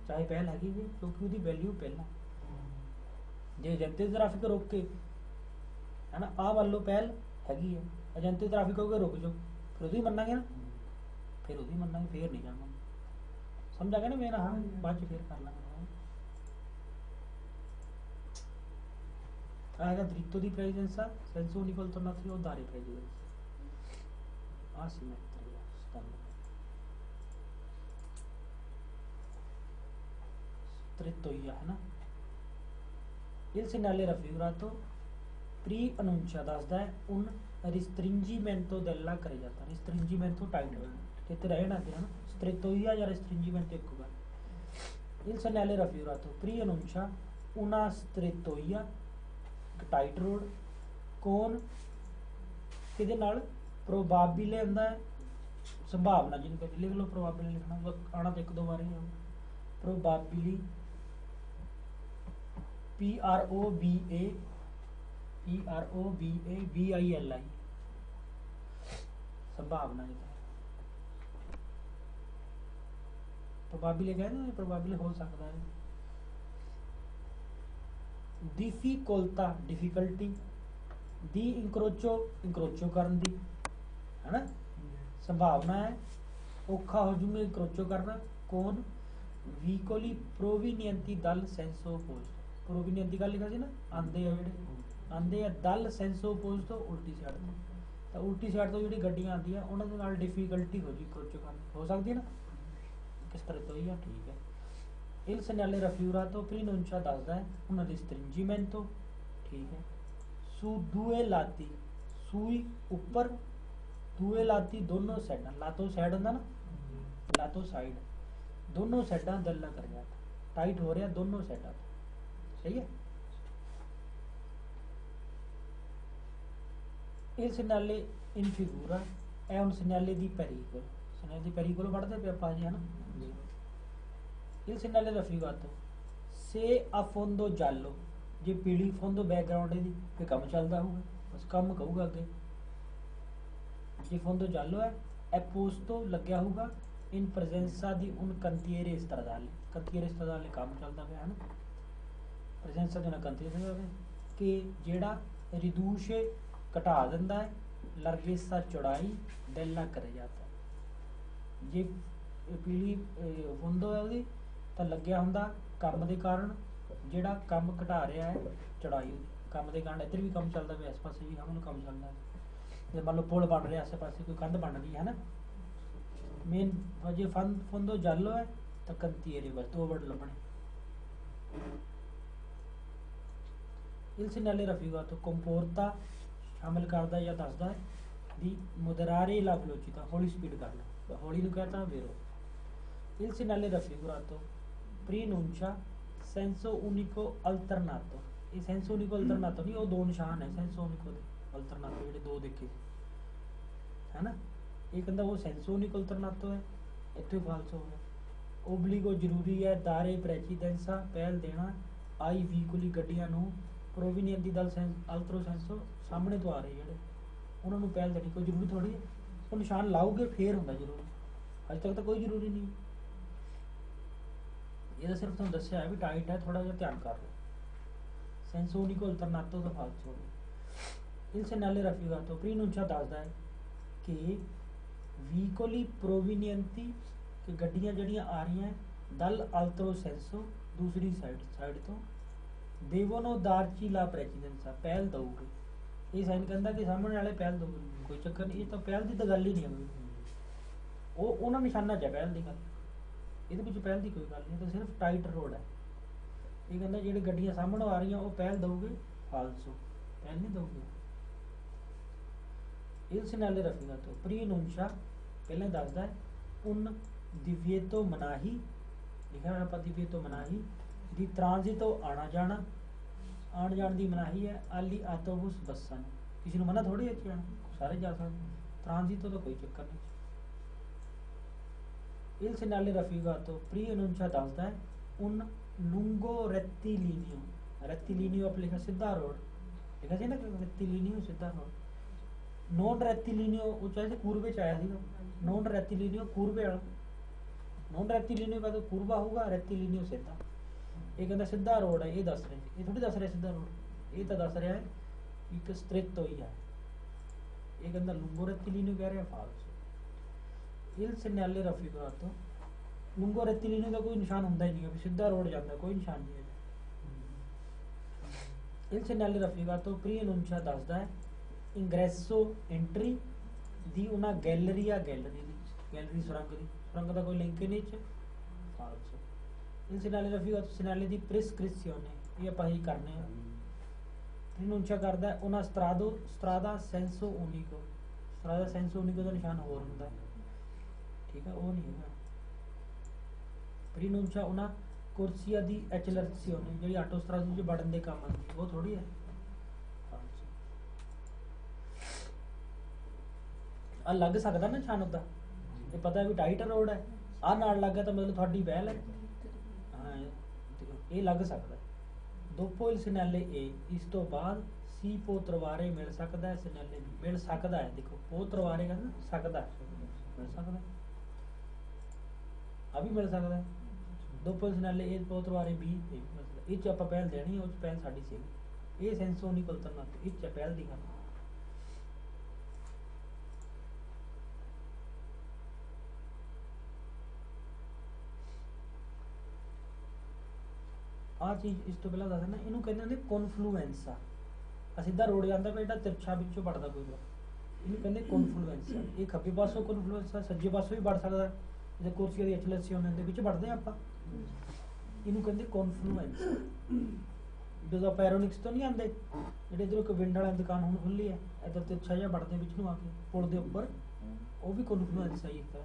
[SPEAKER 1] ਚਾਹੇ ਪਹਿਲ ਹੈਗੀ ਜੀ, ਕਿਉਂਕਿ ਉਹਦੀ ਵੈਲਿਊ ਪਹਿਲਾਂ। ਜੇ ਏਜੰਤੇ ਦੀ ਟ੍ਰੈਫਿਕ ਰੋਕ ਕੇ ਹੈ ਨਾ, ਆਹ ਮੰਨ ਲਓ ਪਹਿਲ ਹੈਗੀ ਹੈ, ਏਜੰਤੇ ਦੀ ਟ੍ਰੈਫਿਕ ਹੋ ਕੇ ਰੁਕ ਜਾਓ, ਫਿਰ ਉਹਦੀ ਮੰਨਾਂਗੇ ਨਾ, ਫਿਰ ਉਹਦੀ ਮੰਨਾਂਗੇ, ਫਿਰ ਨਹੀਂ ਜਾਵਾਂਗੇ। समझ आ गया ना मेरा? हाँ बाद में फिर कर लेंगे। आएगा dritto di presenza senza unico alternativo dare presenza asimmetria stretto है ना। Il segnale raffigurato pre-annuncia ਦੱਸਦਾ ਹੈ un restringimento della carreggiata, restringimento tight ਕਿਤੇ ਰਹਿਣਾ ਤੇ ਹਨਾ, strettoia ਜਾਂ restringimento ਇੱਕ ਗੱਲ। Il segnale raffigurato pre-annuncia una strettoia tight road कौन किदे नाल प्रोबेबिले ਹੁੰਦਾ ਹੈ संभावना, जिन्हें कहते लिख लो प्रोबेबिली, लिखना आना तो एक दो बार ही है। प्रोबेबिली PROBABILI संभावना प्रोबेबिली कहते हैं, प्रोबेबिली हो सकता है। डिफिकल्टा डिफिकल्टी, दी इंक्रोचो इंक्रोचो करन दी है ना संभावना है, औखा हो जूंगे इंक्रोचो करना। कौन वीकोली प्रोविनियंती दल सेंसो पोस्ट, प्रोविनियंती गल लिखा सी ना, आंदे आ जेहड़े आंदे आ दल सेंसो पोस्ट तो उल्टी साइड तो, तो उल्टी साइड तो जिहड़ी गड्डियां आंदियां उन्हां दे नाल डिफिकल्टी हो जी इंक्रोचो करन हो सकती है ना, किस तरह तो ही है। ठीक है। Il segnale raffigurato preannuncia ਦੱਸਦਾ ਹੈ un restringimento, ठीक है, su due lati, sui ਉੱਪਰ, due lati दोनों साइडाਂ, लातो साइड ਹੁੰਦਾ ना, लातो साइड दोनों साइडाਂ दल्ला कर जाता, टाइट हो रहा दोनों साइडाਂ, सही है। Il segnale in figura è un segnale di pericolo, segnale di pericolo पढ़ते पे ਆਪਾਂ जी है ना। Il segnale raffigurato se a fondo giallo, जे पीली फोंदो बैकग्राउंड है फिर कम चलता होगा, बस कम कहूगा अगे। जे फोंदो giallo है è posto लग्या होगा in presenza di un cantiere stradale, cantiere stradale काम चलता पे है ना, presenza di una cantiere stradale कि जेड़ा रिदूषे घटा दिंदा है larghezza चौड़ाई della carreggiata। जे पीली फोंदो है ਉਹਦੀ ਤਾਂ ਲੱਗਿਆ ਹੁੰਦਾ ਕੰਮ ਦੇ ਕਾਰਨ, ਜਿਹੜਾ ਕੰਮ ਘਟਾ ਰਿਹਾ ਹੈ ਚੜਾਈ ਕੰਮ ਦੇ ਕਾਰਨ। ਇੱਧਰ ਵੀ ਕੰਮ ਚੱਲਦਾ ਪਿਆ, ਇਸ ਪਾਸੇ ਵੀ ਹਮ ਨੂੰ ਕੰਮ ਚੱਲਦਾ ਹੈ। ਜੇ ਮੰਨ ਲਓ ਪੁਲ ਬਣ ਰਿਹਾ, ਆਸੇ ਪਾਸੇ ਕੋਈ ਕੰਧ ਬਣ ਰਹੀ ਹੈ ਨਾ, ਮੇਨ ਜੇ ਫੰਦੋ ਜੱਲੋ ਹੈ ਤਾਂ ਕੰਤੀਰੇ ਬਸ ਦੋ ਵਰਡ ਲੱਭਣੇ। il segnale raffigurato comporta ਸ਼ਾਮਿਲ ਕਰਦਾ ਜਾਂ ਦੱਸਦਾ ਹੈ ਦੀ moderare la velocità, ਹੌਲੀ ਸਪੀਡ ਕਰਨਾ, ਹੌਲੀ ਨੂੰ ਕਹਤਾ ਵੇਰੋ। il segnale raffigurato preannuncia senso unico alternato, ਇਹ senso unico alternato नहीं, वो दो निशान है senso unico alternato ਜਿਹੜੇ ਦੋ ਦੇਖੇ है ना। ਇਹ ਕਹਿੰਦਾ ਉਹ senso unico alternato है, ਇੱਥੇ ਫਾਲਸ ਹੋ ਗਿਆ। obbligo ਜ਼ਰੂਰੀ ਹੈ ਦਾਰੇ ਪ੍ਰੈਸੀਡੈਂਸਾ ਪਹਿਲ ਦੇਣਾ ਆਈ ਵੀਕੁਲੀ ਗੱਡੀਆਂ ਨੂੰ ਪ੍ਰੋਵੀਨੀਅੰਟੀ ਦਲ ਅਲਟਰੋ ਸੈਂਸੋ ਸਾਹਮਣੇ ਤੋਂ ਆ ਰਹੇ ਜਿਹੜੇ ਉਹਨਾਂ ਨੂੰ ਪਹਿਲ ਦੇਣੀ ਕੋਈ ਜ਼ਰੂਰੀ ਥੋੜੀ ਹੈ, ਉਹ ਨਿਸ਼ਾਨ ਲਾਓਗੇ ਫੇਰ ਹੁੰਦਾ ਜ਼ਰੂਰੀ, ਅੱਜ ਤੱਕ ਤਾਂ ਕੋਈ ਜ਼ਰੂਰੀ ਨਹੀਂ। ਇਹਦਾ ਸਿਰਫ ਤੁਹਾਨੂੰ ਦੱਸਿਆ ਹੈ ਵੀ ਟਾਈਟ ਹੈ, ਥੋੜਾ ਜਿਹਾ ਧਿਆਨ ਕਰ ਲਓ। ਸੈਂਸੋ unico alternato ਦਾ ਫਾਲਸ ਹੋ ਗਿਆ। il segnale raffigurato preannuncia ਦੱਸਦਾ ਹੈ ਕਿ ਵੀਕੋਲੀ ਪ੍ਰੋਵੀਨੀਅੰਟੀ ਕਿ ਗੱਡੀਆਂ ਜਿਹੜੀਆਂ ਆ ਰਹੀਆਂ ਦਲ ਅਲਟਰੋ ਸੈਂਸੋ ਦੂਸਰੀ ਸਾਈਡ ਤੋਂ ਦੇਵੋਨੋ ਦਾਰਚੀ ਲਾ ਪ੍ਰੈਸੀਡੈਂਸਾ ਪਹਿਲ ਦਊਗੇ। ਇਹ ਸਾਈਨ ਕਹਿੰਦਾ ਕਿ ਸਾਹਮਣੇ ਵਾਲੇ ਪਹਿਲ ਦਊਗੇ, ਕੋਈ ਚੱਕਰ ਨਹੀਂ, ਇਹ ਤਾਂ ਪਹਿਲ ਦੀ ਤਾਂ ਗੱਲ ਹੀ ਨਹੀਂ ਹੈ, ਉਹ ਉਹਨਾਂ ਨਿਸ਼ਾਨਾ 'ਚ ਹੈ ਪਹਿਲ ਦੀ ਗੱਲ, ਇਹਦੇ ਵਿੱਚ ਪਹਿਲ ਦੀ ਕੋਈ ਗੱਲ ਨਹੀਂ, ਤਾਂ ਸਿਰਫ ਟਾਈਟ ਰੋਡ ਹੈ। ਇਹ ਕਹਿੰਦਾ ਜਿਹੜੀ ਗੱਡੀਆਂ ਸਾਹਮਣੇ ਆ ਰਹੀਆਂ ਉਹ ਪਹਿਲ ਦਊਗੇ, ਫਾਲਸੋ ਪਹਿਲ ਨਹੀਂ ਦਊਗੇ। il segnale raffigurato preannuncia ਪਹਿਲਾਂ ਦੱਸਦਾ ਹੈ un divieto ਮਨਾਹੀ, ਲਿਖਿਆ ਹੋਇਆ ਆਪਾਂ divieto ਮਨਾਹੀ ਦੀ ਟ੍ਰਾਂਜ਼ਿਟੋ ਆਣਾ ਜਾਣਾ, ਆਉਣ ਜਾਣ ਦੀ ਮਨਾਹੀ ਹੈ। ਆਲੀ ਆਟੋਬੂਸ ਬੱਸਾਂ ਨੂੰ, ਕਿਸੇ ਨੂੰ ਮਨਾ ਥੋੜੀ ਹੈ ਕਿ ਆਉਣਾ, ਸਾਰੇ ਜਾ ਸਕਦੇ। ट्रांजिटो तो कोई चक्कर नहीं। Il segnale raffigurato pre-enuncia ਦੱਸਦਾ ਹੈ un lungo rettilineo rettilineo आप लिखा सीधा रोड लिखा ਸੀ ਨਾ rettilineo सीधा रोड नॉन रेक्टिलिनियो ਉਹ ਚਾਹੇ ਕੂਰਵੇ ਚ ਆਇਆ ਸੀਗਾ नॉन रेक्टिलिनियो ਕੂਰਵੇ ਵਾਲਾ नॉन रेक्टिलिनियो का तो ਕੂਰਵਾ ਹੋਊਗਾ रेक्टिलिनियो सीधा ਇਹ ਕਹਿੰਦਾ ਸਿੱਧਾ ਰੋਡ ਹੈ ਇਹ ਦੱਸ ਰਿਹਾ ਇਹ ਥੋੜੀ ਦੱਸ ਰਿਹਾ ਸਿੱਧਾ ਰੋਡ ਇਹ ਤਾਂ ਦੱਸ ਰਿਹਾ ਹੈ ਇੱਕ ਸਟ੍ਰਿਕਟ ਹੋਈ ਹੈ ਇਹ ਕਹਿੰਦਾ lungo rettilineo ਕਹਿ ਰਿਹਾ false Il segnale raffigurato lungo rettilineo का कोई निशान ਹੁੰਦਾ ही नहीं है सीधा रोड जाता कोई निशान नहीं है Il segnale raffigurato pre-enuncia ਦੱਸਦਾ ਹੈ ingresso entry ਦੀ una galleria gallery ਸੁਰੰਗ ਦਾ ਕੋਈ ਲਿੰਕ ਨਹੀਂ ਚ false Il segnale raffigurato segnale ਦੀ prescrizione ਇਹ ਆਪਾਂ ਹੀ ਕਰਨੇ ਆ pre-enuncia ਕਰਦਾ una strada senso unico ਦਾ ਨਿਸ਼ਾਨ ਹੋਰ ਹੁੰਦਾ ਹੈ ठीक है वो नहीं है प्रीनुncia una corsia di accelerazione ਜਿਹੜੀ ਆਟੋਸਟਰਾਦਾ ਚ ਵੜਨ ਦੇ ਕੰਮ ਆਉਂਦੀ ਉਹ ਥੋੜੀ ਹੈ ਆ ਲੱਗ ਸਕਦਾ ਨਾ ਨਿਸ਼ਾਨ ਉਹਦਾ ਇਹ ਪਤਾ ਵੀ ਟਾਈਟ ਰੋਡ ਹੈ ਆ ਨਾਲ ਲੱਗ ਗਿਆ ਤਾਂ ਮਤਲਬ ਤੁਹਾਡੀ ਬਹਿਲ ਹੈ ਹਾਂ ਇਹ ਲੱਗ ਸਕਦਾ dopo il segnale A ਇਸ ਤੋਂ ਬਾਅਦ ਸੀ ਪੋ ਤਰਵਾਰੇ ਮਿਲ ਸਕਦਾ ਹੈ segnale B ਮਿਲ ਸਕਦਾ ਹੈ ਦੇਖੋ ਪੋ ਤਰਵਾਰੇ ਕਹਿੰਦਾ ਸਕਦਾ ਮਿਲ ਸਕਦਾ अभी मिल सकता है दो नाले ए बहुत बारे बी मतलब इच आप पहल देनी है उस पहल साड़ी से ये सेंसो नहीं कोलता ना इच पहल दी करना आ चीज इस तो पहला दस ना इनू कहते हैं कॉन्फ्लुएंसा सीधा रोड जाता पे तिरछा बिचों बढ़ता कोई इनू कहते कॉन्फ्लुएंसा ये खब्बे पासों कॉन्फ्लुएंसा सज्जे पासों भी बढ़ सकता ਜੇ ਕੁਰਸੀ ਦੀ ਐਚਲੇਸ਼ਨ ਦੇ ਵਿੱਚ ਵੜਦੇ ਆਪਾਂ ਇਹਨੂੰ ਕਹਿੰਦੇ ਕੌਨਫਲੂਐਂਸ ਜਦੋਂ ਆਪਾਂ ਐਰੋਨਿਕਸ ਤੋਂ ਨਹੀਂ ਆਉਂਦੇ ਜਿਹੜੇ ਇਧਰੋਂ ਇੱਕ ਵਿੰਡ ਵਾਲਾ ਦੁਕਾਨ ਹੁਣ ਖੁੱਲੀ ਹੈ ਇਧਰ ਤੇ ਅੱਛਾ ਜਿਹਾ ਵੜਦੇ ਵਿੱਚ ਨੂੰ ਆ ਕੇ ਪੁਲ ਦੇ ਉੱਪਰ ਉਹ ਵੀ ਕੌਨਫਲੂਐਂਸ ਹੈ ਇੱਕ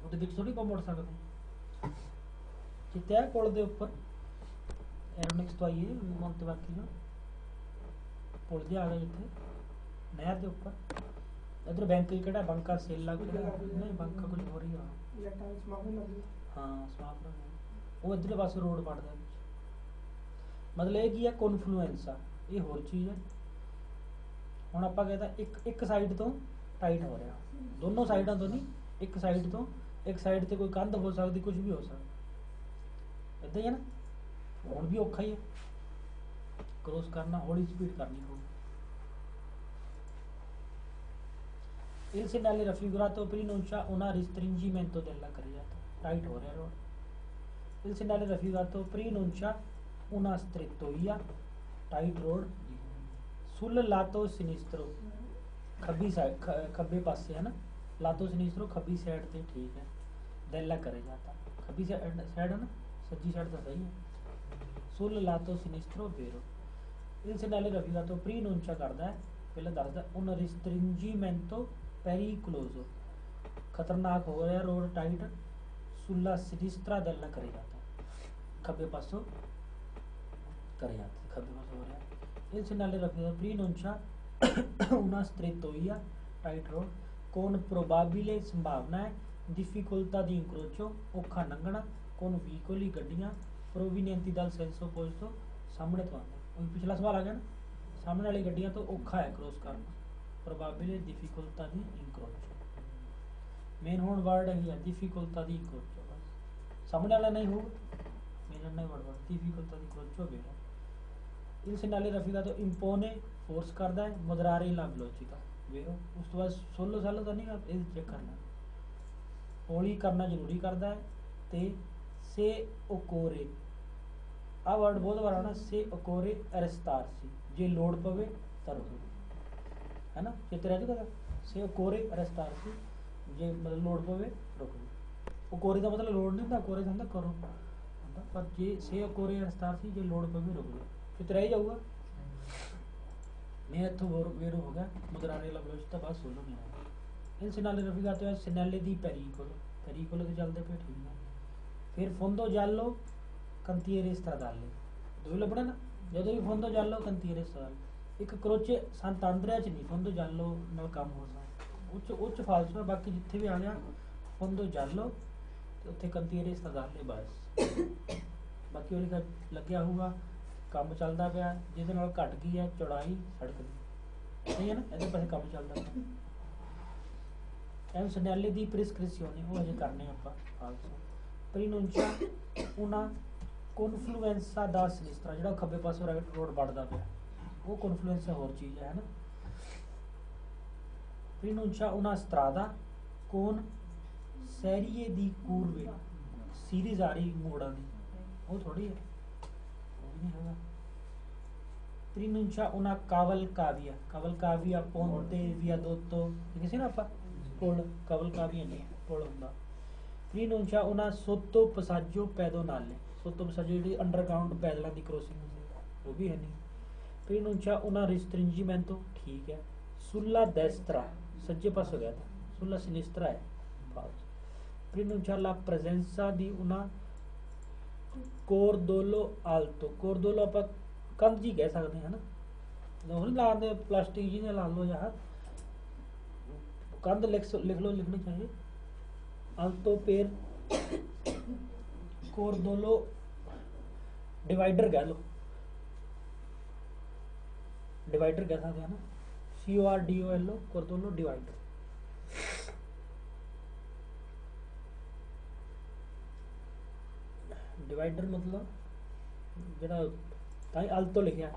[SPEAKER 1] ਉਹਦੇ ਵਿੱਚ ਥੋੜੀ ਮੁੜ ਸਕਦੇ ਜਿੱਤੇ ਆ ਪੁਲ ਦੇ ਉੱਪਰ ਐਰੋਨਿਕਸ ਤੋਂ ਆਈਏ ਮੌਂਤੇਵਾਕੀ ਨੂੰ ਪੁਲ ਜਿਹਾ ਆ ਗਿਆ ਜਿੱਥੇ ਨਹਿਰ ਦੇ ਉੱਪਰ इधर बैंक की केड़ा बंका सेल लग नहीं बंका कुछ हो रही है हाँ समाप वो इधरले पासे रोड पड़ता है मतलब ये की है कॉन्फ्लुएंसा ये होर चीज़ है हुण आपां कहता एक साइड तो टाइट हो रहा दोनों साइडों तो नहीं एक साइड ते कोई कंध हो सकती कुछ भी हो सकता इदां ही है ना हुण भी औखा ही है क्रॉस करना हौली स्पीड करनी होगी Il segnale raffigurato pre-enuncia una restringimento della carreggiata tight हो रहा है road Il segnale raffigurato pre-enuncia una strettoia tight road sul lato sinistro खब्बी साइड खब्बे पासे है ना lato sinistro खब्बी साइड ते ठीक है della carreggiata खब्बी साइड है ना सज्जी साइड तो सही है sul lato sinistro vero Il segnale raffigurato pre-enuncia करदा है पहले दसदा un restringimento pericoloso खतरनाक हो रहा रोड टाइट सुल्ला सिनिस्त्रा दल्ला करे जाता खब्बे पासों करे जाता खब्बे पासों हो रहा Il segnale raffigurato pre-enuncia una strettoia tight road con probabile संभावना है difficoltà di incrocio औखा लंघना con veicoli गड्डियां provenienti dal senso opposto सामने तो आते वही पिछला सवाल आ गया ना सामने वाली गड्डियां तो औखा है क्रॉस करना probabile difficoltà di incrocio main होन वर्ड है difficoltà di incrocio बस सामने वाला नहीं होगा मेन नहीं word difficoltà di incrocio vero Il segnale raffigurato impone force करता है moderare la velocità vero उस तो बाद सोलो सालो तो नहीं ये चेक करना हौली करना जरूरी करता है ते से occorre आ वर्ड बहुत बार आना से occorre arrestarsi जे लोड़ पवे तर है ना चित्र रह जाएगा से कोरे अरेस्टार से जे मतलब लोड पवे रोक वो कोरे का मतलब लोड नहीं होता कोरे का मतलब करो पर जे से कोरे अरेस्टार से जे लोड पवे रोक लो चित्र रह जाऊगा मैं इत्थों वेरो हो गया मुद्राने ला वेलोसिटी बस सोलो नहीं आया इन segnale raffigurato है segnale di pericolo तो चलते पे ठीक है फिर fondo giallo cantiere stradale दो लभना ना जदों भी fondo giallo cantiere stradale एक क्रोचे संत आंद्रिया च नहीं फोंदो जालो नाल काम हो सकदा ਉੱਚ ਫਾਲਸੂ ਹੈ, ਬਾਕੀ ਜਿੱਥੇ ਵੀ ਆ ਗਿਆ ਫੋਂਦੋ ਜਾਲੋ ਤੇ ਉੱਥੇ ਕੰਤੀਰੇ ਸਦਾਲੇ ਬਸ। ਬਾਕੀ ਉਹ ਲਿਖਿਆ ਲੱਗਿਆ ਹੋਊਗਾ ਕੰਮ ਚੱਲਦਾ ਪਿਆ, ਜਿਹਦੇ ਨਾਲ ਘਟ ਗਈ ਹੈ ਚੌੜਾਈ ਸੜਕ ਦੀ, ਸਹੀ ਹੈ ਨਾ, ਇਹਦੇ ਪਾਸੇ ਕੰਮ ਚੱਲਦਾ ਪਿਆ। ਐਮ ਸਨੈਲੇ ਦੀ ਪ੍ਰਿਸਕ੍ਰਿਪਸ਼ਨ ਉਹ ਅਜੇ ਕਰਨੇ ਆਪਾਂ ਫਾਲਸੂ। ਪ੍ਰੀਨੁੰਚਾ ਉਹਨਾਂ ਕੌਨਫਲੂਐਂਸਾ ਦਾ ਸਿਨਿਸਟਰਾ, ਜਿਹੜਾ ਖੱਬੇ ਪਾਸੋਂ ਰਾਈਟ ਰੋਡ ਵੱਧਦਾ ਪਿਆ, ਉਹ ਕੌਨਫਲੂਐਂਸਾ ਹੋਰ ਚੀਜ਼ ਹੈ ਨਾ। ਪ੍ਰੀਨੁੰਚਾ ਉਹਨਾਂ ਸਟਰਾਦਾ ਕੌਨ ਸੈਰੀਏ ਦੀ ਕੂਰਵੇ, ਸੀਰੀਜ਼ ਆ ਰਹੀ ਮੋੜਾਂ ਦੀ, ਉਹ ਥੋੜੀ ਹੈ, ਉਹ ਵੀ ਨਹੀਂ ਹੈਗਾ। ਪ੍ਰੀਨੁੰਚਾ ਉਹਨਾਂ ਕਾਵਲ ਕਾਵੀਆ ਪੋਂਤੇ ਵਿਆਦੋਤੋ ਲਿਖੇ ਸੀ ਨਾ ਆਪਾਂ, ਪੁਲ ਕਾਵਲ ਕਾਵੀਆ ਨਹੀਂ ਪੁਲ ਹੁੰਦਾ। ਪ੍ਰੀਨੁੰਚਾ ਉਹਨਾਂ ਸੋਤੋ ਪਸਾਜੋ ਪੈਦੋਨਾਲੇ, ਸੋਤੋ ਪਸਾਜੋ ਜਿਹੜੀ ਅੰਡਰਗਰਾਊਂਡ ਪੈਦਲਾਂ ਦੀ ਕ੍ਰੋਸਿੰਗ ਹੁੰਦੀ, ਉਹ ਵੀ ਹੈ ਨਹੀਂ। ਪ੍ਰੀਨੁੰਚਾ ਉਹਨਾਂ ਰਿਸਟ੍ਰਿੰਜੀਮੈਂਟੋ ਠੀਕ ਹੈ। ਸੁੱਲਾ ਦੈਸਤਰਾ ਸੱਜੇ ਪਾਸੋਂ ਗਿਆ था, सुlla sinistra है falso। Pronuncia la presenza di una cordolo alto, cordolo ਆਪਾਂ ਕੰਧ ਜੀ ਕਹਿ ਸਕਦੇ ਹਾਂ ਨਾ, ਉਹ ਨਹੀਂ ਲਾਉਂਦੇ ਪਲਾਸਟਿਕ ਜੀ ਨੇ ਲਾ ਲਓ ਯਾਰ, ਕੰਧ ਲਿਖ ਲਓ, ਲਿਖਣੀ ਚਾਹੀਏ alto per cordolo डिवाइडर कह लो, डिवाइडर कह सकते हैं ना, CORDOLO cordolo डिवाइडर। डिवाइडर मतलब ਜਿਹੜਾ ਤਾਂ ਹੀ ਅਲਤੋ ਲਿਖਿਆ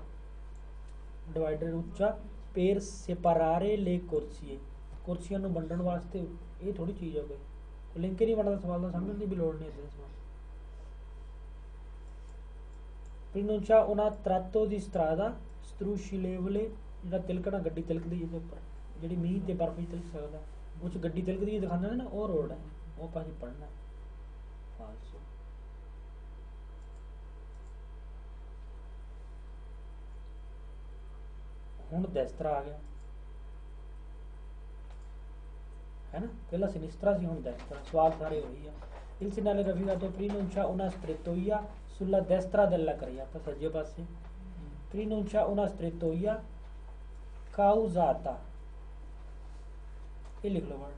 [SPEAKER 1] डिवाइडर ਉੱਚਾ। पेर सेपरारे ले कुर्सी, कुर्सियां ਨੂੰ ਵੰਡਣ ਵਾਸਤੇ, ਇਹ ਥੋੜੀ ਚੀਜ਼ ਹੈ ਕੋਈ ਲਿੰਕ ਹੀ ਨਹੀਂ ਬਣਦਾ ਸਵਾਲ ਦਾ, ਸਮਝਣ ਦੀ ਵੀ ਲੋੜ ਨਹੀਂ ਇਸ ਸਵਾਲ। ਪ੍ਰੀਨੁੰਚਾ ਉਹਨਾਂ ਤਰਾਤੋ ਦੀ ਸਟਰਾਦਾ ਸਟਰੂਸ਼ੀਲੇਵਲੇ, ਜਿਹੜਾ ਤਿਲਕਣਾ ਗੱਡੀ ਤਿਲਕਦੀ ਜਿਹਦੇ ਉੱਪਰ, ਜਿਹੜੀ ਮੀਂਹ ਤੇ ਬਰਫ਼ 'ਚ ਤਿਲਕ ਸਕਦਾ, ਉਹ 'ਚ ਗੱਡੀ ਤਿਲਕਦੀ ਦਿਖਾਉਂਦੇ ਨੇ ਨਾ, ਉਹ ਰੋਡ ਹੈ, ਉਹ ਪਾਸੇ ਪੜ੍ਹਨਾ ਫਾਲਸੋ। ਹੁਣ ਦੈਸਤਰਾ ਆ ਗਿਆ है ना, पहला सिनिस्ट्रा सी, हुण destra, सवाल सारे वही है। Il segnale navigato pronuncia una strettoia sulla destra della carriata, सज्जे पासे। Pronuncia una strettoia causata, ये लिख लो वर्ड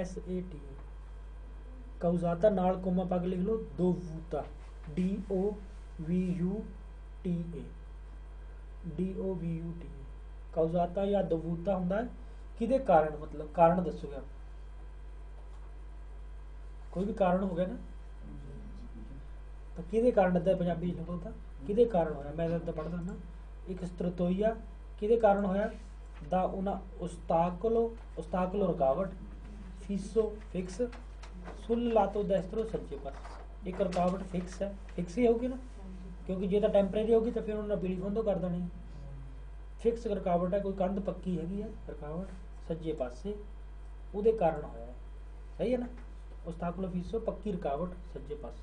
[SPEAKER 1] COUSATA, causata नाल कोमा पग लिख लो dovuta, DOVUTA, ਕਾਉਜ਼ਾਤਾ ਜਾਂ ਦਵੂਤਾ ਹੁੰਦਾ ਹੈ ਕਿਹਦੇ ਕਾਰਨ, ਮਤਲਬ ਕਾਰਨ ਦੱਸੋਗੇ, ਕੋਈ ਵੀ ਕਾਰਨ ਹੋ ਗਿਆ ਨਾ, ਤਾਂ ਕਿਹਦੇ ਕਾਰਨ ਦਾ ਪੰਜਾਬੀ ਲਿਖੋ ਤਾਂ ਕਿਹਦੇ ਕਾਰਨ ਹੋਇਆ। ਮੈਂ ਤਾਂ ਪੜ੍ਹਦਾ ਨਾ, ਇੱਕ ਸਤਰਤੋਈਆ ਕਿਹਦੇ ਕਾਰਨ ਹੋਇਆ, ਦਾ ਉਹਨਾਂ ਉਸਤਾਕਲੋ ਰੁਕਾਵਟ, ਫੀਸੋ ਫਿਕਸ, ਸੁਲ ਲਾਤੋ ਦੈਸਤਰੋ ਸੱਜੇ ਪਾਸੇ। ਇੱਕ ਰੁਕਾਵਟ ਫਿਕਸ ਹੈ, ਫਿਕਸ ਹੀ ਹੋਊਗੀ ਨਾ, ਕਿਉਂਕਿ ਜੇ ਤਾਂ ਟੈਂਪਰੇਰੀ ਹੋਗੀ ਤਾਂ ਫਿਰ ਉਹਨਾਂ ਪੀਲੀ ਫੋਂਦੋ ਕਰ ਦੇਣੀ। ਫਿਕਸ ਰੁਕਾਵਟ ਹੈ, ਕੋਈ ਕੰਧ ਪੱਕੀ ਹੈਗੀ ਹੈ ਰੁਕਾਵਟ ਸੱਜੇ ਪਾਸੇ, ਉਹਦੇ ਕਾਰਨ ਹੋਇਆ ਹੈ, ਸਹੀ ਹੈ ਨਾ। ਉਸਤਾਕਲੋ ਫਿਸੋ ਪੱਕੀ ਰੁਕਾਵਟ ਸੱਜੇ ਪਾਸੇ।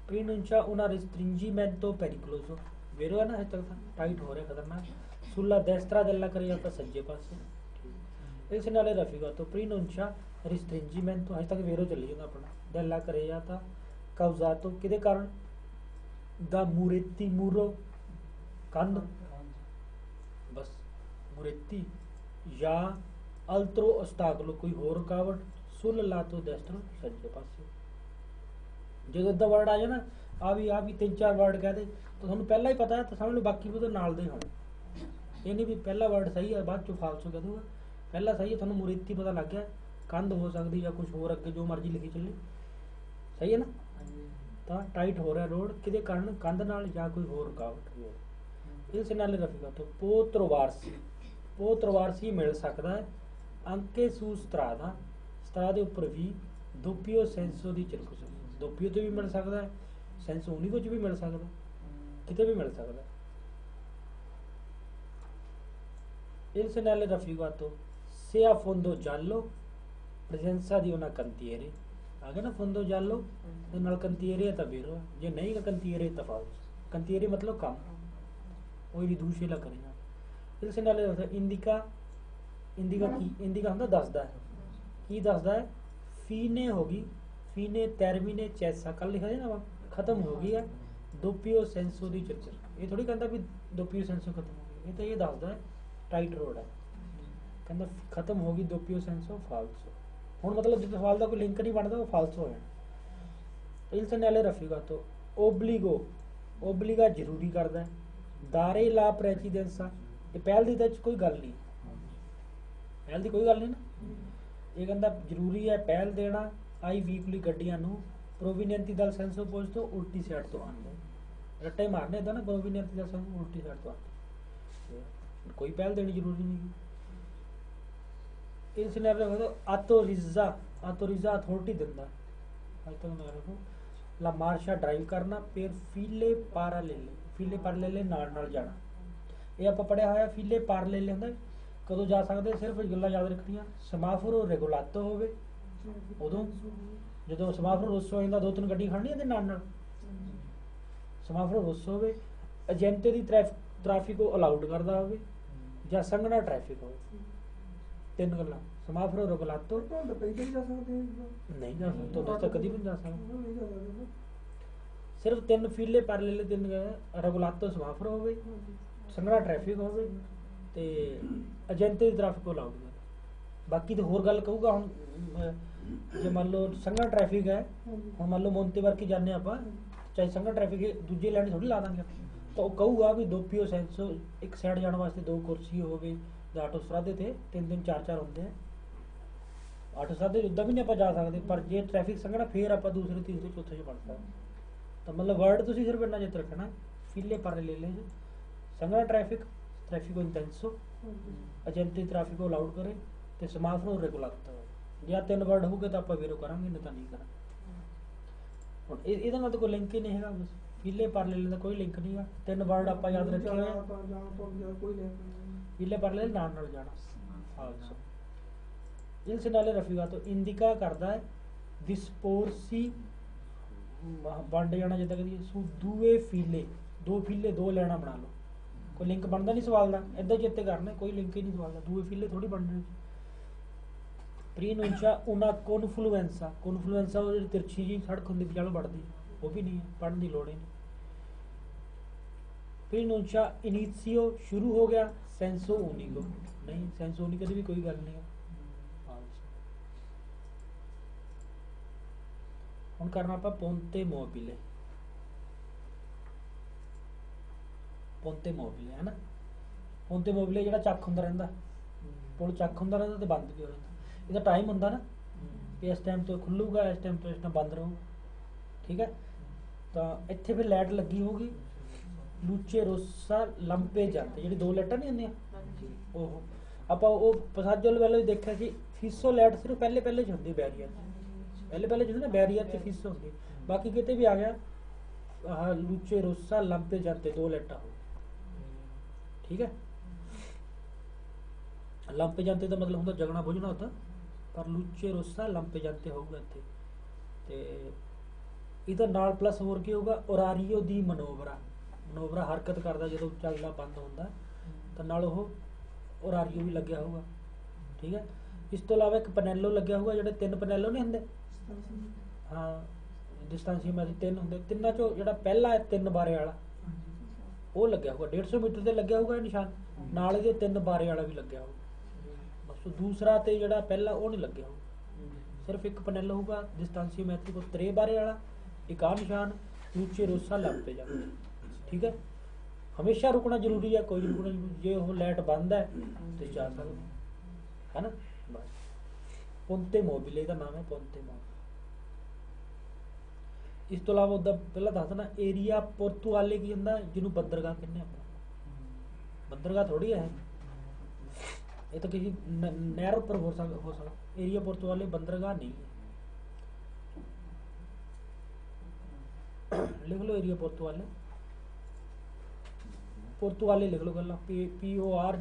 [SPEAKER 1] ਪ੍ਰੀਨੁੰਚਾ ਉਹਨਾਂ ਰਿਸਟ੍ਰਿੰਜੀਮੈਂਟੋ ਪੈਰੀਕਲੋਸੋ, ਵੇਰੋ ਹੈ ਨਾ, ਹਜੇ ਤੱਕ ਤਾਂ ਟਾਈਟ ਹੋ ਰਿਹਾ ਖਤਰਨਾਕ। ਸੁੱਲਾ ਦੈਸਤਰਾ ਦੈਲਾ ਕਰੇ ਜਾਂਦਾ ਸੱਜੇ ਪਾਸੇ, ਇਸ ਨਾਲੇ ਰਫੀਗਾ ਤੋਂ ਪ੍ਰੀਨੁੰਚਾ ਰਿਸਟ੍ਰਿੰਜੀਮੈਂਟੋ, ਹਜੇ ਤੱਕ ਵੇਰੋ ਚੱਲੀ ਜਾਂਦਾ ਆਪਣਾ, ਦੈਲਾ ਕਰੇ ਜਾਂਦਾ ਕਾਉਜ਼ਾਤੋ ਕਿਹਦੇ ਕਾਰਨ, ਦਾ ਮੂਰੇਤੀ ਮੂਰੋ ਕੰਧ बस मुरेती, या अल्त्रो अस्ताकलो कोई होर रुकावट, सुल लातो डेस्ट्रो सज्जे पासे। जो इदा वर्ड आ जाए ना, आ भी 3-4 वर्ड कह दे तो थानू पहला ही पता है, तो समझ लो बाकी भी तो नाल दे होने, ये नहीं भी पहला वर्ड सही है बाद चो फालसू कह दूंगा, पहला सही है, थानू मुरेती पता लग गया, कंध हो सकती या कुछ होर अगे जो मर्जी लिखी चले, सही है ना। तो टाइट हो रहा रोड किहदे कारण, कंध नाल या कोई होर रुकावट। इस नाले रफीका तो पोत्रवारसी मिल सकता है, अंके सू स्त्रा दे उपर भी दोपियो सेंसो दी चिरकुस, दोपियो तो भी मिल सकता है, सेंसो उन्हीं कुछ भी मिल सकता, किते भी मिल सकता है। इस नाले रफीका तो सिया फोंदो जालो प्रेजेंसा दी उना कंतिएरे आ गया ना, फोंदो जालो ते नाल कंतिएरे ता बेरो, जे नहीं का कंतिएरे ता फाल्स, कंतिएरे मतलब काम कोई भी दूसरा करेगा। इस नाले इंडिका, इंडिका की इंडिका ਹੁੰਦਾ ਦੱਸਦਾ ਹੈ, ਕੀ ਦੱਸਦਾ ਹੈ, ਫੀਨੇ ਹੋਗੀ, ਫੀਨੇ ਟਰਮੀਨੇ ਚੈਸਾ, ਕੱਲ ਲਿਖਿਆ ਸੀ ਨਾ, ਖਤਮ ਹੋ ਗਈ ਹੈ ਦੋਪੀਓ ਸੈਂਸੋ ਦੀ ਚੱਕਰ, ਇਹ ਥੋੜੀ ਕਹਿੰਦਾ ਵੀ ਦੋਪੀਓ ਸੈਂਸੋ ਖਤਮ ਹੋ ਗਈ, ਇਹ ਤਾਂ ਇਹ ਦੱਸਦਾ ਹੈ ਟਾਈਟ ਰੋਡ ਹੈ, ਕਹਿੰਦਾ ਖਤਮ ਹੋ ਗਈ ਦੋਪੀਓ ਸੈਂਸੋ ਫਾਲਸੋ। ਹੁਣ ਮਤਲਬ ਜਿਸ ਸਵਾਲ ਦਾ ਕੋਈ ਲਿੰਕ ਨਹੀਂ ਬਣਦਾ ਉਹ ਫਾਲਸੋ ਹੋ ਜਾਣਾ। ਇਲ ਸੈਨਾਲੇ ਰਫੀਗਾਤੋ ਓਬਲੀਗੋ, ਓਬਲੀਗਾ ਜ਼ਰੂਰੀ ਕਰਦਾ ਹੈ। ਦਾਰੇ ਲਾ ਪ੍ਰੈਸੀਡੈਂਸਾ, ਇਹ ਪਹਿਲ ਦੀ ਤਾਂ ਕੋਈ ਗੱਲ ਨਹੀਂ, ਪਹਿਲ ਦੀ ਕੋਈ ਗੱਲ ਨਹੀਂ ਨਾ, ਇਹ ਕਹਿੰਦਾ ਜ਼ਰੂਰੀ ਹੈ ਪਹਿਲ ਦੇਣਾ। ਆਈ ਵੀਕਲੀ ਗੱਡੀਆਂ ਨੂੰ ਪ੍ਰੋਵੀਨੈਂਤੀ ਦਲ ਸੈਂਸੋ ਪੋਜ ਤੋਂ ਉਲਟੀ ਸਾਈਡ ਤੋਂ ਆਉਂਦੇ, ਰੱਟੇ ਮਾਰਨੇ ਇੱਦਾਂ ਨਾ, ਪ੍ਰੋਵੀਨੈਂਤੀ ਦਲ ਸੈਂਸੋ ਉਲਟੀ ਸਾਈਡ ਤੋਂ ਆਉਂਦੇ, ਕੋਈ ਪਹਿਲ ਦੇਣੀ ਜ਼ਰੂਰੀ ਨਹੀਂ। ਇਸ ਨੇ ਆਤੋਰਿਜ਼ਾ, ਆਤੋਰਿਜ਼ਾ ਅਥਾਰਟੀ ਦਿੰਦਾ, ਲਾ ਮਾਰਸ਼ਾ ਡਰਾਈਵ ਕਰਨਾ, ਫਿਰ ਫੀਲੇ ਪਾਰਾਲੇਲੇ, ਫੀਲੇ ਪਾਰਾਲੇਲੇ ਨਾਲ ਜਾਣਾ। ਇਹ ਆਪਾਂ ਪੜਿਆ ਹੋਇਆ, ਫੀਲੇ ਪਾਰਾਲੇਲੇ ਹੁੰਦਾ ਕਦੋਂ ਜਾ ਸਕਦੇ, ਸਿਰਫ ਗੱਲਾਂ ਯਾਦ ਰੱਖਣੀਆਂ, ਸਮਾਫੋਰੋ ਰੈਗੂਲਾਤੋ ਹੋਵੇ ਉਦੋਂ, ਜਦੋਂ ਸਮਾਫੋਰੋ ਰੋਸੋ ਹੋ ਜਾਂਦਾ, 2-3 ਗੱਡੀ ਖੜਨੀ ਇਹਦੇ ਨਾਲ, ਸਮਾਫੋਰੋ ਰੋਸੋ ਹੋਵੇ, ਏਜੰਟੇ ਦੀ ਟ੍ਰੈਫਿਕ ਉਹ ਅਲਾਉਡ ਕਰਦਾ ਹੋਵੇ, ਜਾਂ ਸੰਘਣਾ ਟ੍ਰੈਫਿਕ ਹੋਵੇ, 3 ਗੱਲਾਂ। ਸਮਾਫੋਰੋ ਰੈਗੂਲਾਤੋ ਨਹੀਂ ਜਾ ਸਕਦਾ, ਤਾਂ ਕਦੀ ਵੀ ਨਹੀਂ ਜਾ ਸਕਦਾ, ਸਿਰਫ 3 ਫੀਲੇ ਪਾਰਲੇਲੇ, 3 ਰੈਗੂਲਾਤੋ ਸਮਾਫੋਰੋ ਹੋਵੇ, ਸੰਘਣਾ ਟ੍ਰੈਫਿਕ ਹੋਵੇ ਤੇ ਏਜੰਟੇ ਦੀ ਟ੍ਰੈਫਿਕ ਅਲਾਉਡ ਕਰਦਾ। ਬਾਕੀ ਤਾਂ ਹੋਰ ਗੱਲ ਕਹੂਗਾ, ਹੁਣ ਜੇ ਮੰਨ ਲਓ ਸੰਘਣਾ ਟ੍ਰੈਫਿਕ ਹੈ, ਹੁਣ ਮੰਨ ਲਓ ਮੋਂਤੇ ਵਰਕੀ ਜਾਂਦੇ ਆਪਾਂ, ਚਾਹੇ ਸੰਘਣਾ ਟ੍ਰੈਫਿਕ ਦੂਜੇ ਲਾਈਨ ਥੋੜੀ ਲਾ ਦਾਂਗੇ, ਤਾਂ ਉਹ ਕਹੂਗਾ ਵੀ ਦੋਪੀਓ ਸੈਂਸੋ ਇੱਕ ਸਾਈਡ ਜਾਣ ਵਾਸਤੇ 2 ਕੁਰਸੀ ਹੋਵੇ, ਜਾਂ ਆਟੋ ਸਰਾਦੇ ਤੇ 3-3 4-4 ਹੁੰਦੇ ਆ, ਆਟੋ ਸਰਾਦੇ ਉੱਦਾਂ ਵੀ ਨਹੀਂ ਆਪਾਂ ਜਾ ਸਕਦੇ, ਪਰ ਜੇ ਟ੍ਰੈਫਿਕ ਸੰਘਣਾ ਫੇਰ ਆਪਾਂ ਦੂਸਰੇ ਤੀਸਰੇ ਚੌਥੇ 'ਚ ਬਣ ਸਕਦੇ। ਤਾਂ ਮਤਲਬ ਵਰਡ ਤੁਸੀਂ ਸਿਰਫ ਇੰਨਾ ਚਿੱਤ ਰੱਖਣਾ, ਫੀਲੇ ਪਾਰਲੇਲੇ ਸੰਘਣਾ ਟ੍ਰੈਫਿਕ ਇੰਟੈਂਸੋ, ਏਜੰਟੇ ਟ੍ਰੈਫਿਕ को अलाउड करे ਤੇ ਸਮਾਫਰੋ ਰੈਗੂਲਾਤੋ, ਜਾਂ 3 ਵਰਡ ਹੋਊਗੇ ਤਾਂ ਆਪਾਂ ਵੀਰੋ ਕਰਾਂਗੇ, ਨਹੀਂ ਤਾਂ ਨਹੀਂ ਕਰਾਂਗੇ। ਹੁਣ ਇਹਦੇ ਨਾਲ ਤਾਂ ਕੋਈ ਲਿੰਕ ਹੀ ਨਹੀਂ ਹੈਗਾ, ਬਸ ਫੀਲੇ ਪਾਰਲੇਲੇ ਦਾ ਕੋਈ ਲਿੰਕ ਨਹੀਂ ਹੈ, 3 ਵਰਡ ਆਪਾਂ ਯਾਦ ਰੱਖੇ ਹੋਏ, ਫੀਲੇ ਪਾਰਲੇਲੇ ਨਾਲ ਜਾਣਾ ਫਾਲਸੋ। ਇਲ ਸੈਨਾਲੇ ਰਫੀਗਾਤੋ ਇੰਡੀਕਾ ਕਰਦਾ ਹੈ ਵਿਸਪੋਰਸੀ ਵੰਡ ਜਾਣਾ, ਜਿੱਦਾਂ ਕਰੀਏ ਸੂ ਦੂਏ ਫੀਲੇ, 2 ਫੀਲੇ 2 ਲੈਣਾ ਬਣਾ ਲਓ, ਕੋਈ ਲਿੰਕ ਬਣਦਾ ਨਹੀਂ ਸਵਾਲ ਦਾ, ਇੱਦਾਂ ਚੇਤੇ ਕਰਨਾ, ਕੋਈ ਲਿੰਕ ਹੀ ਨਹੀਂ ਸਵਾਲ ਦਾ, ਦੂਏ ਫੀਲੇ ਥੋੜੀ ਬਣਨੇ। ਪ੍ਰੀਨੁੰਚਾ ਉਨਾ ਕੋਨਫਲੂਐਂਸਾ, ਕੋਨਫਲੂਐਂਸਾ ਉਹ ਜਿਹੜੀ ਤਿਰਛੀ ਜੀ ਸੜਕ ਹੁੰਦੀ ਵਿਚਾਲੋਂ ਵੜਦੀ, ਉਹ ਵੀ ਨਹੀਂ ਹੈ, ਪੜ੍ਹਨ ਦੀ ਲੋੜ ਹੀ ਨਹੀਂ। ਪ੍ਰੀਨੁੰਚਾ ਇਨੀਸ਼ੀਓ ਸ਼ੁਰੂ ਹੋ ਗਿਆ, ਸੈਂਸੋ ਊਨੀਕੋ ਨਹੀਂ, ਸੈਂਸੋ ਊਨੀਕੋ ਦੀ ਵੀ ਕੋਈ ਗੱਲ ਨਹੀਂ ਹੈ। ਹੁਣ ਕਰਨਾ ਆਪਾਂ ਪੋਂਤੇ ਮੋਬਿਲੇ, ਪੋਂਤੇ ਮੋਬਿਲੇ ਹੈ ਨਾ, ਪੋਂਤੇ ਮੋਬਿਲੇ ਜਿਹੜਾ ਚੱਕ ਹੁੰਦਾ ਰਹਿੰਦਾ, ਪੁਲ ਚੱਕ ਹੁੰਦਾ ਰਹਿੰਦਾ ਤੇ ਬੰਦ ਵੀ ਹੋ ਜਾਂਦਾ, ਇਹਦਾ ਟਾਈਮ ਹੁੰਦਾ ਨਾ ਵੀ ਇਸ ਟਾਈਮ ਤੋਂ ਖੁੱਲੂਗਾ, ਇਸ ਟਾਈਮ ਤੋਂ ਇਸ ਟਾਈਮ ਬੰਦ ਰਹੂਗਾ, ਠੀਕ ਹੈ। ਤਾਂ ਇੱਥੇ ਫਿਰ ਲਾਈਟ ਲੱਗੀ ਹੋਊਗੀ, ਲੂਚੇ ਰੋਸਾ ਲੰਪੇ ਜਾਂਦੇ, ਜਿਹੜੀ 2 ਲਾਈਟਾਂ ਨਹੀਂ ਹੁੰਦੀਆਂ, ਉਹ ਆਪਾਂ ਉਹ ਪਸਾਜਲ ਵੱਲੋਂ ਹੀ ਦੇਖਿਆ ਸੀ, ਫੀਸੋ ਲਾਈਟ ਸਿਰਫ ਪਹਿਲੇ 'ਚ ਹੁੰਦੀ, ਬੈਰੀਅਰ ਪਹਿਲੇ 'ਚ ਹੁੰਦਾ, ਬੈਰੀਅਰ 'ਚ ਫੀਸੋ ਹੁੰਦੀ, ਬਾਕੀ ਕਿਤੇ ਵੀ ਆ ਗਿਆ ਆਹ ਲੂਚੇ ਰੋਸਾ ਲੰਪੇ ਜਾਂਦੇ, 2 ਲਾਈਟਾਂ ਹੋ, ਠੀਕ ਹੈ। ਲੰਪੇ ਜਾਂਦੇ ਦਾ ਮਤਲਬ ਹੁੰਦਾ ਜਗਣਾ ਬੁਝਣਾ ਹੁੰਦਾ, ਪਰ ਲੂਚੇ ਰੋਸਾ ਲੰਪੇ ਜਾਂਦੇ ਹੋਊਗਾ ਇੱਥੇ। ਤੇ ਇਹਦਾ ਨਾਲ ਪਲੱਸ ਹੋਰ ਕੀ ਹੋਊਗਾ, ਓਰਾਰੀਓ ਦੀ ਮਨੋਵਰਾ, ਮਨੋਵਰਾ ਹਰਕਤ ਕਰਦਾ ਜਦੋਂ ਚੱਲਦਾ ਬੰਦ ਹੁੰਦਾ, ਤਾਂ ਨਾਲ ਉਹ ਓਰਾਰੀਓ ਵੀ ਲੱਗਿਆ ਹੋਊਗਾ, ਠੀਕ ਹੈ। ਇਸ ਤੋਂ ਇਲਾਵਾ ਇੱਕ ਪਨੈਲੋ ਲੱਗਿਆ ਹੋਊਗਾ, ਜਿਹੜੇ 3 ਪਨੈਲੋ ਨਹੀਂ ਹੁੰਦੇ, ਹਾਂ ਡਿਸਟੈਂਸੀਓ ਮੈਂ 3 ਹੁੰਦੇ, ਤਿੰਨਾਂ ਚੋਂ ਜਿਹੜਾ ਪਹਿਲਾ ਹੈ 3 ਬਾਰੇ ਵਾਲਾ ਉਹ ਲੱਗਿਆ ਹੋਊਗਾ, 150 ਮੀਟਰ ਤੇ ਲੱਗਿਆ ਹੋਊਗਾ ਨਿਸ਼ਾਨ, ਨਾਲ ਇਹਦੇ 3 ਬਾਰੇ ਵਾਲਾ ਵੀ ਲੱਗਿਆ ਹੋਊਗਾ, ਬਸ ਦੂਸਰਾ ਤੇ ਜਿਹੜਾ ਪਹਿਲਾ ਉਹ ਨਹੀਂ ਲੱਗਿਆ ਹੋਊਗਾ, ਸਿਰਫ ਇੱਕ ਪਨੈਲੋ ਹੋਊਗਾ ਡਿਸਟੈਂਸੀਓ ਮੈਟ੍ਰਿਕ 3 ਬਾਰੇ ਵਾਲਾ, ਇੱਕ ਆ ਨਿਸ਼ਾਨ ਲੂਚੇ ਰੋਸਾ ਲੰਪੇ ਜਾਂਦੇ, ਠੀਕ ਹੈ। ਹਮੇਸ਼ਾ ਰੁਕਣਾ ਜ਼ਰੂਰੀ ਹੈ, ਕੋਈ ਰੁਕਣਾ ਜ਼ਰੂਰੀ, ਜੇ ਉਹ ਲਾਈਟ ਬੰਦ ਹੈ ਤੇ ਜਾ ਸਕਦੇ ਹੈ ਨਾ, ਬਸ ਪੋਂਤੇ ਮੋਬਿਲੇ ਦਾ ਨਾਮ ਹੈ, ਪੋਂਤੇ ਮੋਬਿਲੇ। ਇਸ ਤੋਂ ਇਲਾਵਾ ਉਹਦਾ ਪਹਿਲਾਂ ਦੱਸ ਦੇਣਾ, ਏਰੀਆ ਪੋਰਤੁਆਲੇ ਕੀ ਹੁੰਦਾ, ਜਿਹਨੂੰ ਬੰਦਰਗਾਹ ਕਹਿੰਦੇ ਆਪਾਂ, ਬੰਦਰਗਾਹ ਥੋੜੀ ਹੈ ਇਹ ਤਾਂ ਕਿਸੇ ਨਹਿਰ ਉੱਪਰ ਹੋ ਸਕਦਾ, ਏਰੀਆ ਪੋਰਤੁਆਲੇ ਬੰਦਰਗਾਹ ਨਹੀਂ ਹੈ। लिख लो एरिया पोर्तुगाले, पोर्तुगाले लिख लो गल्ला, PORTUALE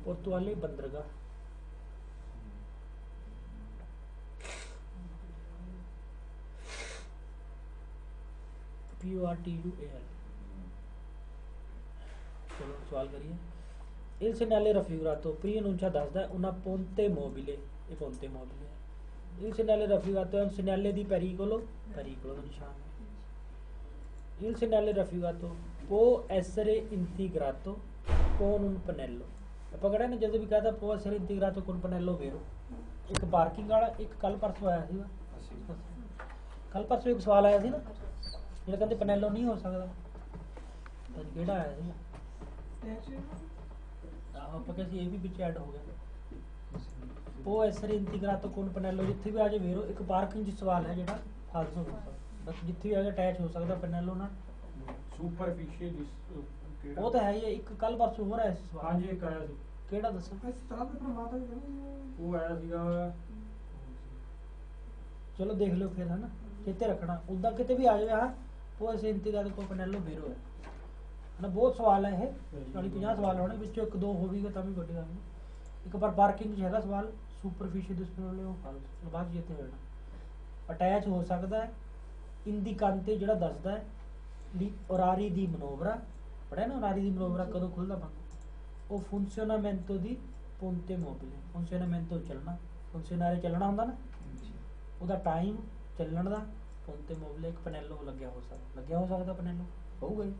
[SPEAKER 1] पोर्तुगाले बंदरगाह। PORTUAL। चलो सवाल करिए। Il segnale raffigurato prima non c'ha dasda una ponte mobile, e ponte mobile Il segnale raffigurato è un segnale di pericolo, pericolo da ਨਿਸ਼ਾਨ ਹੈ। Il segnale raffigurato può essere integrato con un pannello। ਆਪਾਂ ਕਿਹੜਾ ਨੇ ਜਦੋਂ ਵੀ ਕਹਤਾ può essere integrato con un pannello vero। ਇੱਕ parking ਵਾਲਾ, ਇੱਕ ਕੱਲ ਪਰਸੋਂ ਆਇਆ ਸੀਗਾ, ਕੱਲ ਪਰਸੋਂ ਇੱਕ ਸਵਾਲ ਆਇਆ ਸੀ ਨਾ ਜਿਹੜਾ ਕਹਿੰਦੇ ਪਨੈਲੋ ਨਹੀਂ ਹੋ ਸਕਦਾ। ਅੱਜ ਕਿਹੜਾ ਆਇਆ ਸੀ? ਆਪਾਂ ਕਹਿੰਦੇ ਇਹ ਵੀ ਵਿੱਚ ਐਡ ਹੋ ਗਿਆ। ਉਹ ਐਸਰ ਇੰਟੀਗਰਾਤੋ ਕੋਨ ਪਨੈਲੋ ਜਿੱਥੇ ਵੀ ਆ ਜਾਵੇ ਵੇਰੋ ਇੱਕ ਪਾਰਕਿੰਗ 'ਚ ਸਵਾਲ ਹੈ ਜਿਹੜਾ ਫਾਲਸ ਹੋ ਸਕਦਾ। ਬਸ ਜਿੱਥੇ ਵੀ ਆ ਗਿਆ ਅਟੈਚ ਹੋ ਸਕਦਾ ਪਨੈਲੋ ਨਾਲ।
[SPEAKER 2] ਸੁਪਰਫੀਸ਼ੀਅਲ
[SPEAKER 1] ਉਹ ਤਾਂ ਹੈ ਹੀ। ਇੱਕ ਕੱਲ ਪਰਸੋਂ ਹੋਰ ਆਇਆ ਸੀ ਸਵਾਲ।
[SPEAKER 2] ਹਾਂਜੀ ਇੱਕ ਆਇਆ ਸੀ।
[SPEAKER 1] ਕਿਹੜਾ ਦੱਸੋ?
[SPEAKER 2] ਉਹ ਆਇਆ ਸੀਗਾ,
[SPEAKER 1] ਚਲੋ ਦੇਖ ਲਿਓ ਫਿਰ ਹੈ ਨਾ, ਕਿਤੇ ਰੱਖਣਾ ਉੱਦਾਂ ਕਿਤੇ ਵੀ ਆ ਜਾਵੇ। ਹਾਂ ਉਹ ਐਸੇ ਇੰਤਜ਼ਾਰ ਕੋਲ ਪਨੈਲੋ ਵੇਰੋ ਹੈ ਨਾ। ਬਹੁਤ ਸਵਾਲ ਹੈ ਇਹ, 40-50 ਸਵਾਲ ਹੋਣੇ, ਵਿੱਚੋਂ ਇੱਕ ਦੋ ਹੋਵੇਗਾ ਤਾਂ ਵੀ ਵੱਡੀ ਗੱਲ ਨਹੀਂ। ਇੱਕ ਵਾਰ ਪਾਰਕਿੰਗ 'ਚ ਹੈਗਾ ਸਵਾਲ ਸੁਪਰਫੀਸ਼ੀਅਲ ਡਿਸਪਲੇ ਉਹ ਫਾਲਸ ਬਾਅਦ ਜਿੱਥੇ ਹੋਣਾ ਅਟੈਚ ਹੋ ਸਕਦਾ ਹੈ। ਇੰਡੀਕਾਂਤੇ ਜਿਹੜਾ ਦੱਸਦਾ ਹੈ ਦੀ ਔਰਾਰੀ ਦੀ ਮਨੋਵਰਾ ਪੜਿਆ ਨਾ, ਔਰਾਰੀ ਦੀ ਮਨੋਵਰਾ ਕਦੋਂ ਖੁੱਲਦਾ ਬੰਦ। ਉਹ ਫੰਕਸ਼ਨਮੈਂਟੋ ਦੀ ਪੋਂਤੇ ਮੋਬਿਲੇ, ਫੰਕਸ਼ਨਮੈਂਟੋ ਚੱਲਣਾ, ਫੰਕਸ਼ਨਾਰੇ ਚੱਲਣਾ ਹੁੰਦਾ ਨਾ, ਉਹਦਾ ਟਾਈਮ ਚੱਲਣ ਦਾ ਪੋਂਤੇ ਮੋਬਿਲੇ ਇੱਕ ਪਨੈਲੋ ਲੱਗਿਆ ਹੋ ਸਕਦਾ ਪਨੈਲੋ ਹੋਊਗਾ ਹੀ।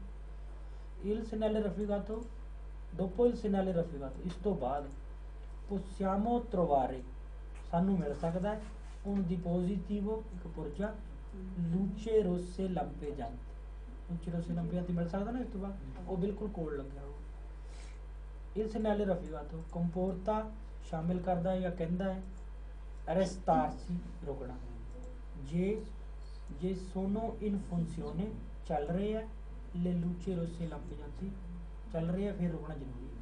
[SPEAKER 1] il segnale raffigurato dopo il segnale raffigurato ਇਸ ਤੋਂ ਬਾਅਦ possiamo trovare ਸਾਨੂੰ ਮਿਲ ਸਕਦਾ ਹੈ un dispositivo ਇੱਕ ਪੁਰਜਾ luce rosse lampeggianti, luce rosse lampeggianti ਮਿਲ ਸਕਦਾ ਨਾ। ਇਸ ਤੋਂ ਬਾਅਦ ਉਹ ਬਿਲਕੁਲ ਕੋਲ ਲੱਗਿਆ ਹੋ। il segnale raffigurato comporta ਸ਼ਾਮਿਲ ਕਰਦਾ ਹੈ ਜਾਂ ਕਹਿੰਦਾ ਹੈ arrestarsi ਰੁਕਣਾ। ਜੇ sono in funzione ਚੱਲ ਰਹੇ ਹੈ le luci rosse lampeggianti ਚੱਲ ਰਹੇ ਹੈ ਫਿਰ ਰੁਕਣਾ ਜ਼ਰੂਰੀ ਹੈ।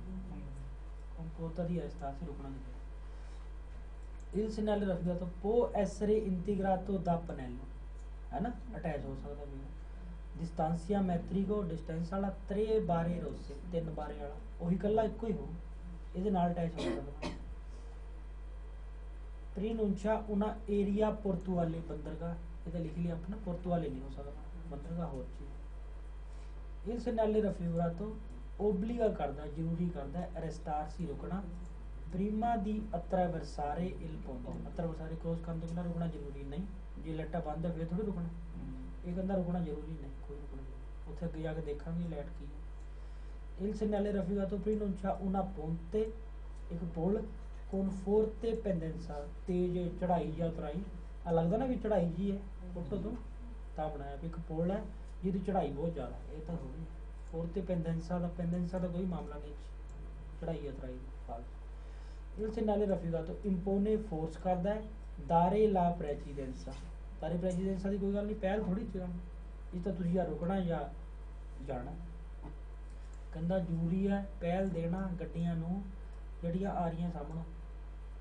[SPEAKER 1] comporta di arrestarsi ਰੁਕਣਾ ਜ਼ਰੂਰੀ ਹੈ। il segnale raffigurato può essere integrato da pannello ਹੈ ਨਾ, ਅਟੈਚ ਹੋ ਸਕਦਾ ਵੀ। distanza metrico distance ਵਾਲਾ 3 ਬਾਰੇ rosse 3 ਬਾਰੇ ਵਾਲਾ ਉਹੀ ਇਕੱਲਾ ਇੱਕੋ ਹੀ ਹੋ, ਇਹਦੇ ਨਾਲ ਅਟੈਚ ਹੋ ਸਕਦਾ। preannuncia una area portuale ਬੰਦਰਗਾਹ, ਇਹਦਾ ਲਿਖ ਲਿਆ ਆਪਣਾ, portuale ਨਹੀਂ ਹੋ ਸਕਦਾ ਬੰਦਰਗਾਹ ਹੋਰ ਚੀਜ਼। il segnale raffigurato obbliga ਕਰਦਾ ਜ਼ਰੂਰੀ ਕਰਦਾ arrestarsi ਰੁਕਣਾ prima di attraversare il ponte, attraversare cross ਕਰਨ ਤੋਂ ਪਹਿਲਾਂ ਰੁਕਣਾ ਜ਼ਰੂਰੀ ਨਹੀਂ। ਜੇ ਲਾਈਟਾਂ ਬੰਦ ਹੈ ਫਿਰ ਥੋੜੀ ਰੁਕਣਾ, ਇਹ ਕਹਿੰਦਾ ਰੁਕਣਾ ਜ਼ਰੂਰੀ ਨਹੀਂ, ਕੋਈ ਰੁਕਣਾ ਨਹੀਂ। ਉੱਥੇ ਅੱਗੇ ਜਾ ਕੇ ਦੇਖਾਂਗੇ ਲਾਈਟ ਕੀ ਹੈ। il segnale raffigurato preannuncia una ponte ਇੱਕ ਪੁਲ con forte pendenza ਤੇਜ਼ ਚੜਾਈ ਜਾਂ ਉਤਰਾਈ। ਆ ਲੱਗਦਾ ਨਾ ਵੀ ਚੜਾਈ ਜੀ ਹੈ ਫੋਟੋ ਤੋਂ ਤਾਂ ਬਣਾਇਆ ਵੀ ਇੱਕ ਪੁਲ ਹੈ ਜਿਹਦੀ ਚੜਾਈ ਬਹੁਤ ਜ਼ਿਆਦਾ। ਇਹ ਤਾਂ ਥੋੜੀ forte pendenza ਦਾ ਕੋਈ ਮਾਮਲਾ ਨਹੀਂ, ਚੜਾਈ ਉਤਰਾਈ false. il segnale raffigurato impone force ਕਰਦਾ ਹੈ dare la precedenza, dare precedenza ਦੀ ਕੋਈ ਗੱਲ ਨਹੀਂ, ਪਹਿਲ ਥੋੜੀ ਚਲਾਉਣੀ। ਇਹ ਤਾਂ ਤੁਸੀਂ ਜਾਂ ਰੁਕਣਾ ਜਾਂ ਜਾਣਾ। ਕਹਿੰਦਾ ਜ਼ਰੂਰੀ ਹੈ ਪਹਿਲ ਦੇਣਾ ਗੱਡੀਆਂ ਨੂੰ ਜਿਹੜੀਆਂ ਆ ਰਹੀਆਂ ਸਾਹਮਣੋਂ,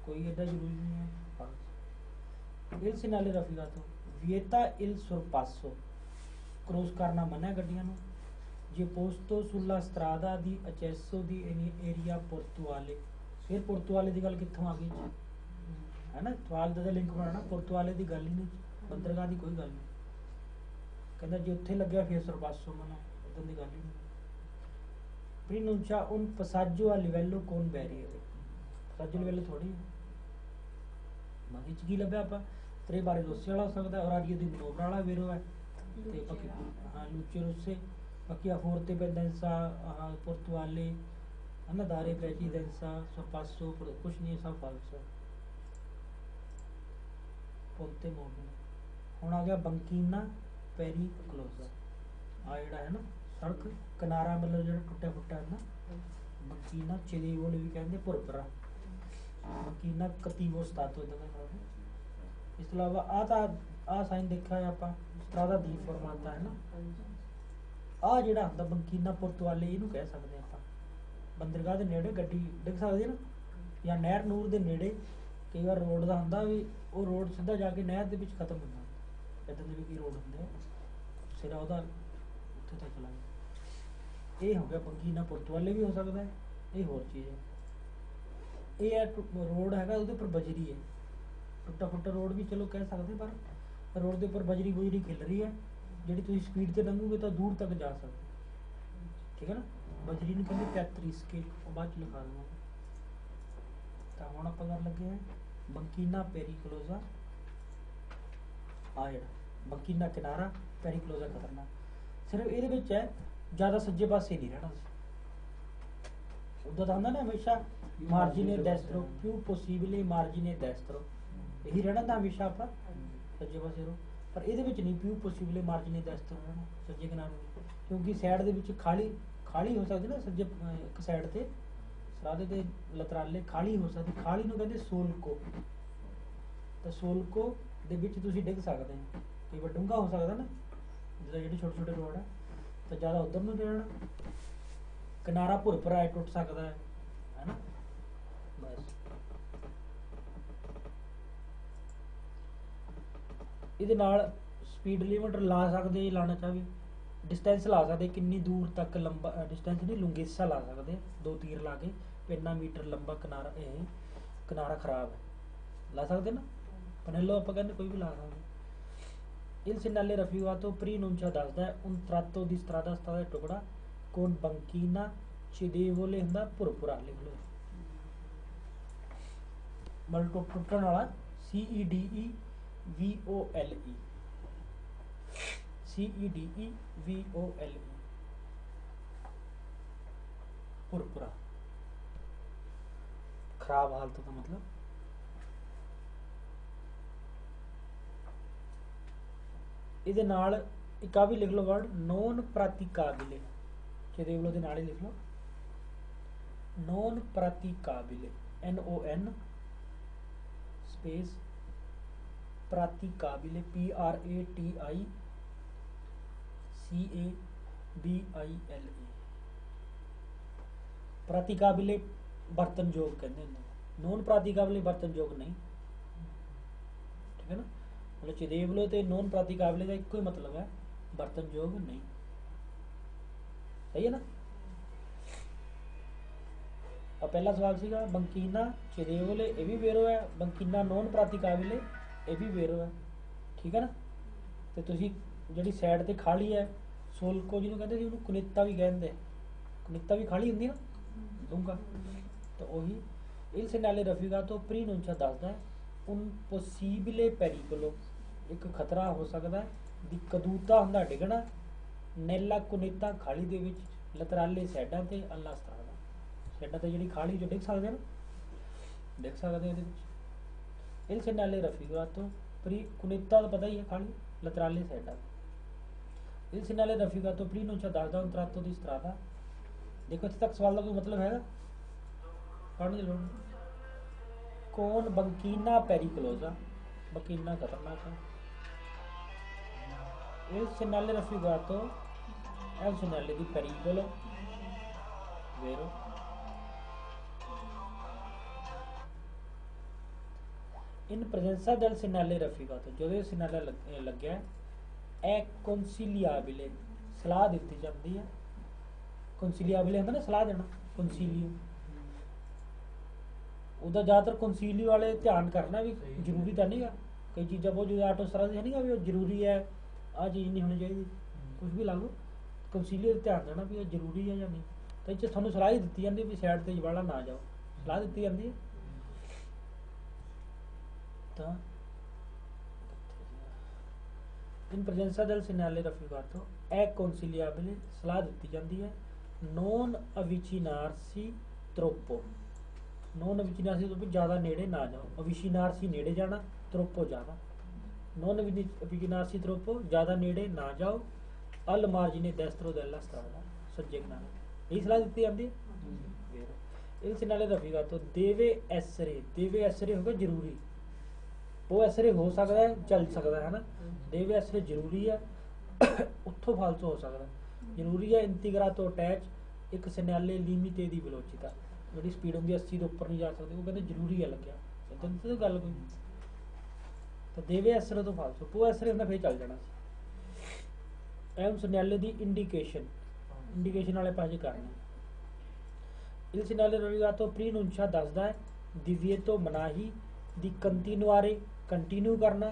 [SPEAKER 1] ਕੋਈ ਏਡਾ ਜ਼ਰੂਰੀ ਨਹੀਂ ਹੈ false. il segnale raffigurato vieta il sorpasso cross ਕਰਨਾ ਮਨਾ ਗੱਡੀਆਂ ਨੂੰ। ਜੇ posto sulla strada di accesso di area portuale, ਫਿਰ ਪੁਰਤਵਾਲੇ ਦੀ ਗੱਲ ਕਿੱਥੋਂ ਆ ਗਈ ਹੈ ਨਾ, ਸਵਾਲ ਦਾ ਲਿੰਕ ਬਣਾਉਣਾ। ਪੁਰਤਵਾਲੇ ਦੀ ਗੱਲ ਹੀ ਨਹੀਂ, ਬੰਦਰਗਾਹ ਦੀ ਕੋਈ ਗੱਲ ਨਹੀਂ। ਕਹਿੰਦਾ ਜੇ ਉੱਥੇ ਲੱਗਿਆ ਫਿਰ ਸਰਪਾਸੋ ਮਨਾ, ਉਦੋਂ ਦੀ ਗੱਲ ਹੀ ਨਹੀਂ। preannuncia un passaggio a livello con barriere, passaggio a livello ਥੋੜੀ ਮਨ ਚ ਕੀ ਲੱਭਿਆ ਆਪਾਂ, ਤੇਰੇ ਬਾਰੇ ਰੋਸੇ ਵਾਲਾ ਹੋ ਸਕਦਾ ਔਰ ਆਰੀਏ ਦੀ ਮਨੋਵਰਾ ਵਾਲਾ ਵੇਰੋ ਹੈ ਤੇ ਬਾਕੀ ਹਾਂ ਲੂਚੇ ਰੋਸੇ ਬਾਕੀ forte pendenza portuale है ना, दारे precedenza sorpasso कुछ नहीं, सब फाल्स है। ponte mobile ਹੁਣ ਆ ਗਿਆ ਬੰਕੀਨਾ ਪੈਰੀਕਲੋਜ਼ਾ। ਆ ਜਿਹੜਾ ਹੈ ਨਾ ਸੜਕ ਕਿਨਾਰਾ ਮਤਲਬ ਜਿਹੜਾ ਟੁੱਟਿਆ ਫੁੱਟਿਆ ਹੈ ਨਾ, ਬੰਕੀਨਾ ਚੇਰੀਵੋਲ ਵੀ ਕਹਿੰਦੇ ਪੁਰਪਰਾ, ਬੰਕੀਨਾ ਕਤੀਵੋ ਸਟਾਤੋ ਦਾ ਨਾਮ। ਇਸ ਤੋਂ ਇਲਾਵਾ ਆ ਸਾਈਨ ਦੇਖਿਆ ਆਪਾਂ ਸਟਰਾਦਾ ਦੀ ਫਾਰਮਾਤਾ ਹੈ ਨਾ, ਆ ਜਿਹੜਾ ਹੁੰਦਾ ਬੰਕੀਨਾ ਪੁਰਤਵਾਲੇ ਇਹਨੂੰ ਕਹਿ ਸਕਦੇ ਆਪਾਂ। ਬੰਦਰਗਾਹ ਦੇ ਨੇੜੇ ਗੱਡੀ ਡਿੱਗ ਸਕਦੀ ਹੈ ਨਾ, ਜਾਂ ਨਹਿਰ ਨੂਰ ਦੇ ਨੇੜੇ ਕਈ ਵਾਰ ਰੋਡ ਦਾ ਹੁੰਦਾ ਵੀ ਉਹ ਰੋਡ ਸਿੱਧਾ ਜਾ ਕੇ ਨਹਿਰ ਦੇ ਵਿੱਚ ਖਤਮ ਹੁੰਦਾ, ਇੱਦਾਂ ਦੇ ਵੀ ਕਈ ਰੋਡ ਹੁੰਦੇ ਆ ਸਿਰਾ ਉਹਦਾ ਉੱਥੇ ਤੱਕ ਚਲਾ ਗਿਆ। ਇਹ ਹੋ ਗਿਆ ਬੰਕੀਨਾ ਪੁਰਤਵਾਲੇ ਵੀ ਹੋ ਸਕਦਾ ਹੈ, ਇਹ ਹੋਰ ਚੀਜ਼ ਹੈ। ਇਹ ਹੈ ਰੋਡ ਹੈਗਾ ਉਹਦੇ ਉੱਪਰ ਬਜਰੀ ਹੈ, ਟੁੱਟਾ ਫੁੱਟਾ ਰੋਡ ਵੀ ਚਲੋ ਕਹਿ ਸਕਦੇ, ਪਰ ਰੋਡ ਦੇ ਉੱਪਰ ਬਜਰੀ ਖਿਲ ਰਹੀ ਹੈ ਜਿਹੜੀ ਤੁਸੀਂ ਸਪੀਡ 'ਤੇ ਲੰਘੋਗੇ ਤਾਂ ਦੂਰ ਤੱਕ ਜਾ ਸਕਦੇ, ਠੀਕ ਹੈ ਨਾ। ਬਜਰੀ ਨੂੰ ਕਹਿੰਦੇ ਪੈਤਰੀਸਕੇ, ਉਹ ਬਾਅਦ 'ਚ ਲਿਖਾ ਦੇਵਾਂਗੇ। ਤਾਂ ਹੁਣ ਆਪਾਂ ਕਰਨ ਲੱਗੇ ਹਾਂ ਬੰਕੀਨਾ ਪੈਰੀਕਲੋਜ਼ਾ ਆ ਜਿਹੜਾ ਬਕੀਨਾ ਕਿਨਾਰਾ ਪੈਰੀਕਲੋਜ਼ਾ ਖਤਰਨਾਕ, ਸਿਰਫ ਇਹਦੇ ਵਿੱਚ ਹੈ ਜ਼ਿਆਦਾ ਸੱਜੇ ਪਾਸੇ ਨਹੀਂ ਰਹਿਣਾ ਸੀ। ਉਹਦਾ ਤਾਂ ਹੁੰਦਾ ਨਾ ਹਮੇਸ਼ਾ ਮਾਰਜੀਨੇ ਡੈਸਟਰੋ, ਪਿù ਪੋਸੀਬਲੇ ਮਾਰਜੀਨੇ ਡੈਸਟਰੋ, ਇਹੀ ਰਹਿਣਾ ਤਾਂ ਹਮੇਸ਼ਾ ਆਪਾਂ ਸੱਜੇ ਪਾਸੇ ਰਹੋ, ਪਰ ਇਹਦੇ ਵਿੱਚ ਨਹੀਂ ਪਿù ਪੋਸੀਬਲੇ ਮਾਰਜੀਨੇ ਡੈਸਟਰੋ ਰਹਿਣਾ ਸੱਜੇ ਕਿਨਾਰੇ, ਕਿਉਂਕਿ ਸਾਈਡ ਦੇ ਵਿੱਚ ਖਾਲੀ ਹੋ ਸਕਦੀ ਨਾ, ਸੱਜੇ ਇੱਕ ਸਾਈਡ ਤੇ ਸਰਾਦੇ ਦੇ ਲਤਰਾਲੇ ਖਾਲੀ ਹੋ ਸਕਦੀ, ਖਾਲੀ ਨੂੰ ਕਹਿੰਦੇ ਸੋਲਕੋ, ਤਾਂ ਸੋਲਕੋ ਦੇ ਵਿੱਚ ਤੁਸੀਂ ਡਿੱਗ ਸਕਦੇ ਹੋ, ਕਈ ਵਾਰ ਡੂੰਘਾ ਹੋ ਸਕਦਾ ਨਾ ਜਿਹਦਾ ਜਿਹੜੇ ਛੋਟੇ ਛੋਟੇ ਰੋਡ ਹੈ, ਤਾਂ ਜ਼ਿਆਦਾ ਉਧਰ ਨੂੰ ਰਹਿਣਾ, ਕਿਨਾਰਾ ਭੁਰਭੁਰਾ ਹੈ, ਟੁੱਟ ਸਕਦਾ ਹੈ ਨਾ। ਬਸ ਇਹਦੇ ਨਾਲ ਸਪੀਡ ਲਿਮਟ ਲਾ ਸਕਦੇ, ਲਾਣਾ ਚਾਹਵੇ डिस्टेंस ला सकते, किन्नी दूर तक लंबा डिस्टेंस नहीं लुंगेसा ला सकते, 2 तीर ला के इन्ना मीटर लंबा किनारा, किनारा खराब है ला सकते ना, पनेलो आप कहते कोई भी ला सकते। Il segnale raffigurato preannuncia दसदा है un tratto di strada टुकड़ा con banchina cedevole ਹੁੰਦਾ ਭੁਰਭੁਰਾ, लिख लो मतलब टुटण वाला CEDEVOLE CEDEVOLE ਭੁਰਭੁਰਾ, खराब हालत का मतलब। ਇਹਦੇ ਨਾਲ ਇੱਕ ਆ ਵੀ ਲਿਖ ਲਓ ਵਰਡ ਨੋਨ ਪ੍ਰਤੀਕਾਬਿਲੇ, ਜਿਹਦੇ ਵੱਲੋਂ ਦੇ ਨਾਲ ਹੀ ਲਿਖ ਲਓ ਨੋਨ ਪ੍ਰਤੀਕਾਬਿਲੇ, NON स्पेस प्रातिकाबिले PRATICABILE, प्रातिकाबिले बर्तनयोग कहते हैं, नॉन प्रातिकाबिले बर्तनयोग नहीं, ठीक है ना, मतलब चिदेवलो ते नॉन प्रातिकाबिले का एक ही मतलब है, बर्तनयोग नहीं, सही है ना। अब पहला सवाल सीगा बंकीना चिदेवले, ये भी वेरो है, बंकीना नॉन प्रातिकाबिले ये भी वेरो है, ठीक है ना। तो तुसी जिहड़ी साइड ते खाली है सोलको जिन्हों कहते सी, उन्होंने कुनिता भी कहते, कुनिता भी खाली होंगी ना दूंगा, तो वही इल सेनाले रफीगा तो प्रीनुंचा दसदा है उन पॉसिबले पेरिकलो, एक खतरा हो सकता है दी कदूता हुंदा डिगना, नैला कुनिता खाली दे विच, लतराले साइडां ते अल्लाह सतादा, साइडां ते जिहड़ी खाली जो डिग सकदे ना, डिग सकदे इहदे विच। इल सेनाले रफीगा तो प्री कुनिता तो पता ही है खाली, लतराले साइडां, इल सेनाले रफीगा तो प्रीनुंचा दसदा उन तरातो दी स्त्रादा। देखो इत्थे तक सवाल का कोई मतलब हैगा, पढ़ने दी लोड़ नहीं। कौन बंकीना पेरिकलोजा, बंकीना खतरनाक है। इल सेनाले रफीगा तो एल सेनाले दी पेरिकोलो वेरो, इन presenza del segnale raffigurato, जो segnale लग्या है consigliabile, सलाह दी जाती है, consigliabile होंदा ना सलाह देना, consiglio, उदा ज़्यादातर consiglio वाले ध्यान करना भी जरूरी तो नहीं है, कई चीज़ें बहुत जो आटो सरा नहीं है भी जरूरी है, आ चीज़ नहीं होनी चाहिए, कुछ भी ला लो consiglio ध्यान देना भी जरूरी है या नहीं, तो इस थोड़ी सलाह ही दी जाती भी साइड से वाला ना जाओ, सलाह दी जाती है। इन presenza del segnale raffigurato è consigliabile, सलाह दी जाती है non avvicinarsi troppo, non avvicinarsi तो भी ज़्यादा नेड़े ना जाओ, avvicinarsi नेड़े जाना, troppo ज़्यादा, non avvicinarsi troppo ज़्यादा नेड़े ना जाओ, al margine destro della strada, सज्जे किनारे, यही सलाह दी जाती है। il segnale raffigurato deve essere होगा जरूरी, वो ऐसरे हो सकता है, चल सकता है ना, देवे ऐसरे जरूरी है, उत्थों फालतू हो सकता है, जरूरी है इंटीग्रातो अटैच एक सेनाले लिमिटे दी वेलोसिटी, जिहड़ी स्पीड होंदी 80 तो ऊपर नहीं जा सकती, वो कहते जरूरी है लग्या, इदां तो गल कोई, तो देवे ऐसरे तो फालतू, वो ऐसरे होंदा फिर चल जाना सी। एम सेनाले दी इंडिकेशन वाले पासे करने, il segnale navigato preannuncia दसदा है divieto मनाही di continuare, कंटिन्यू करना,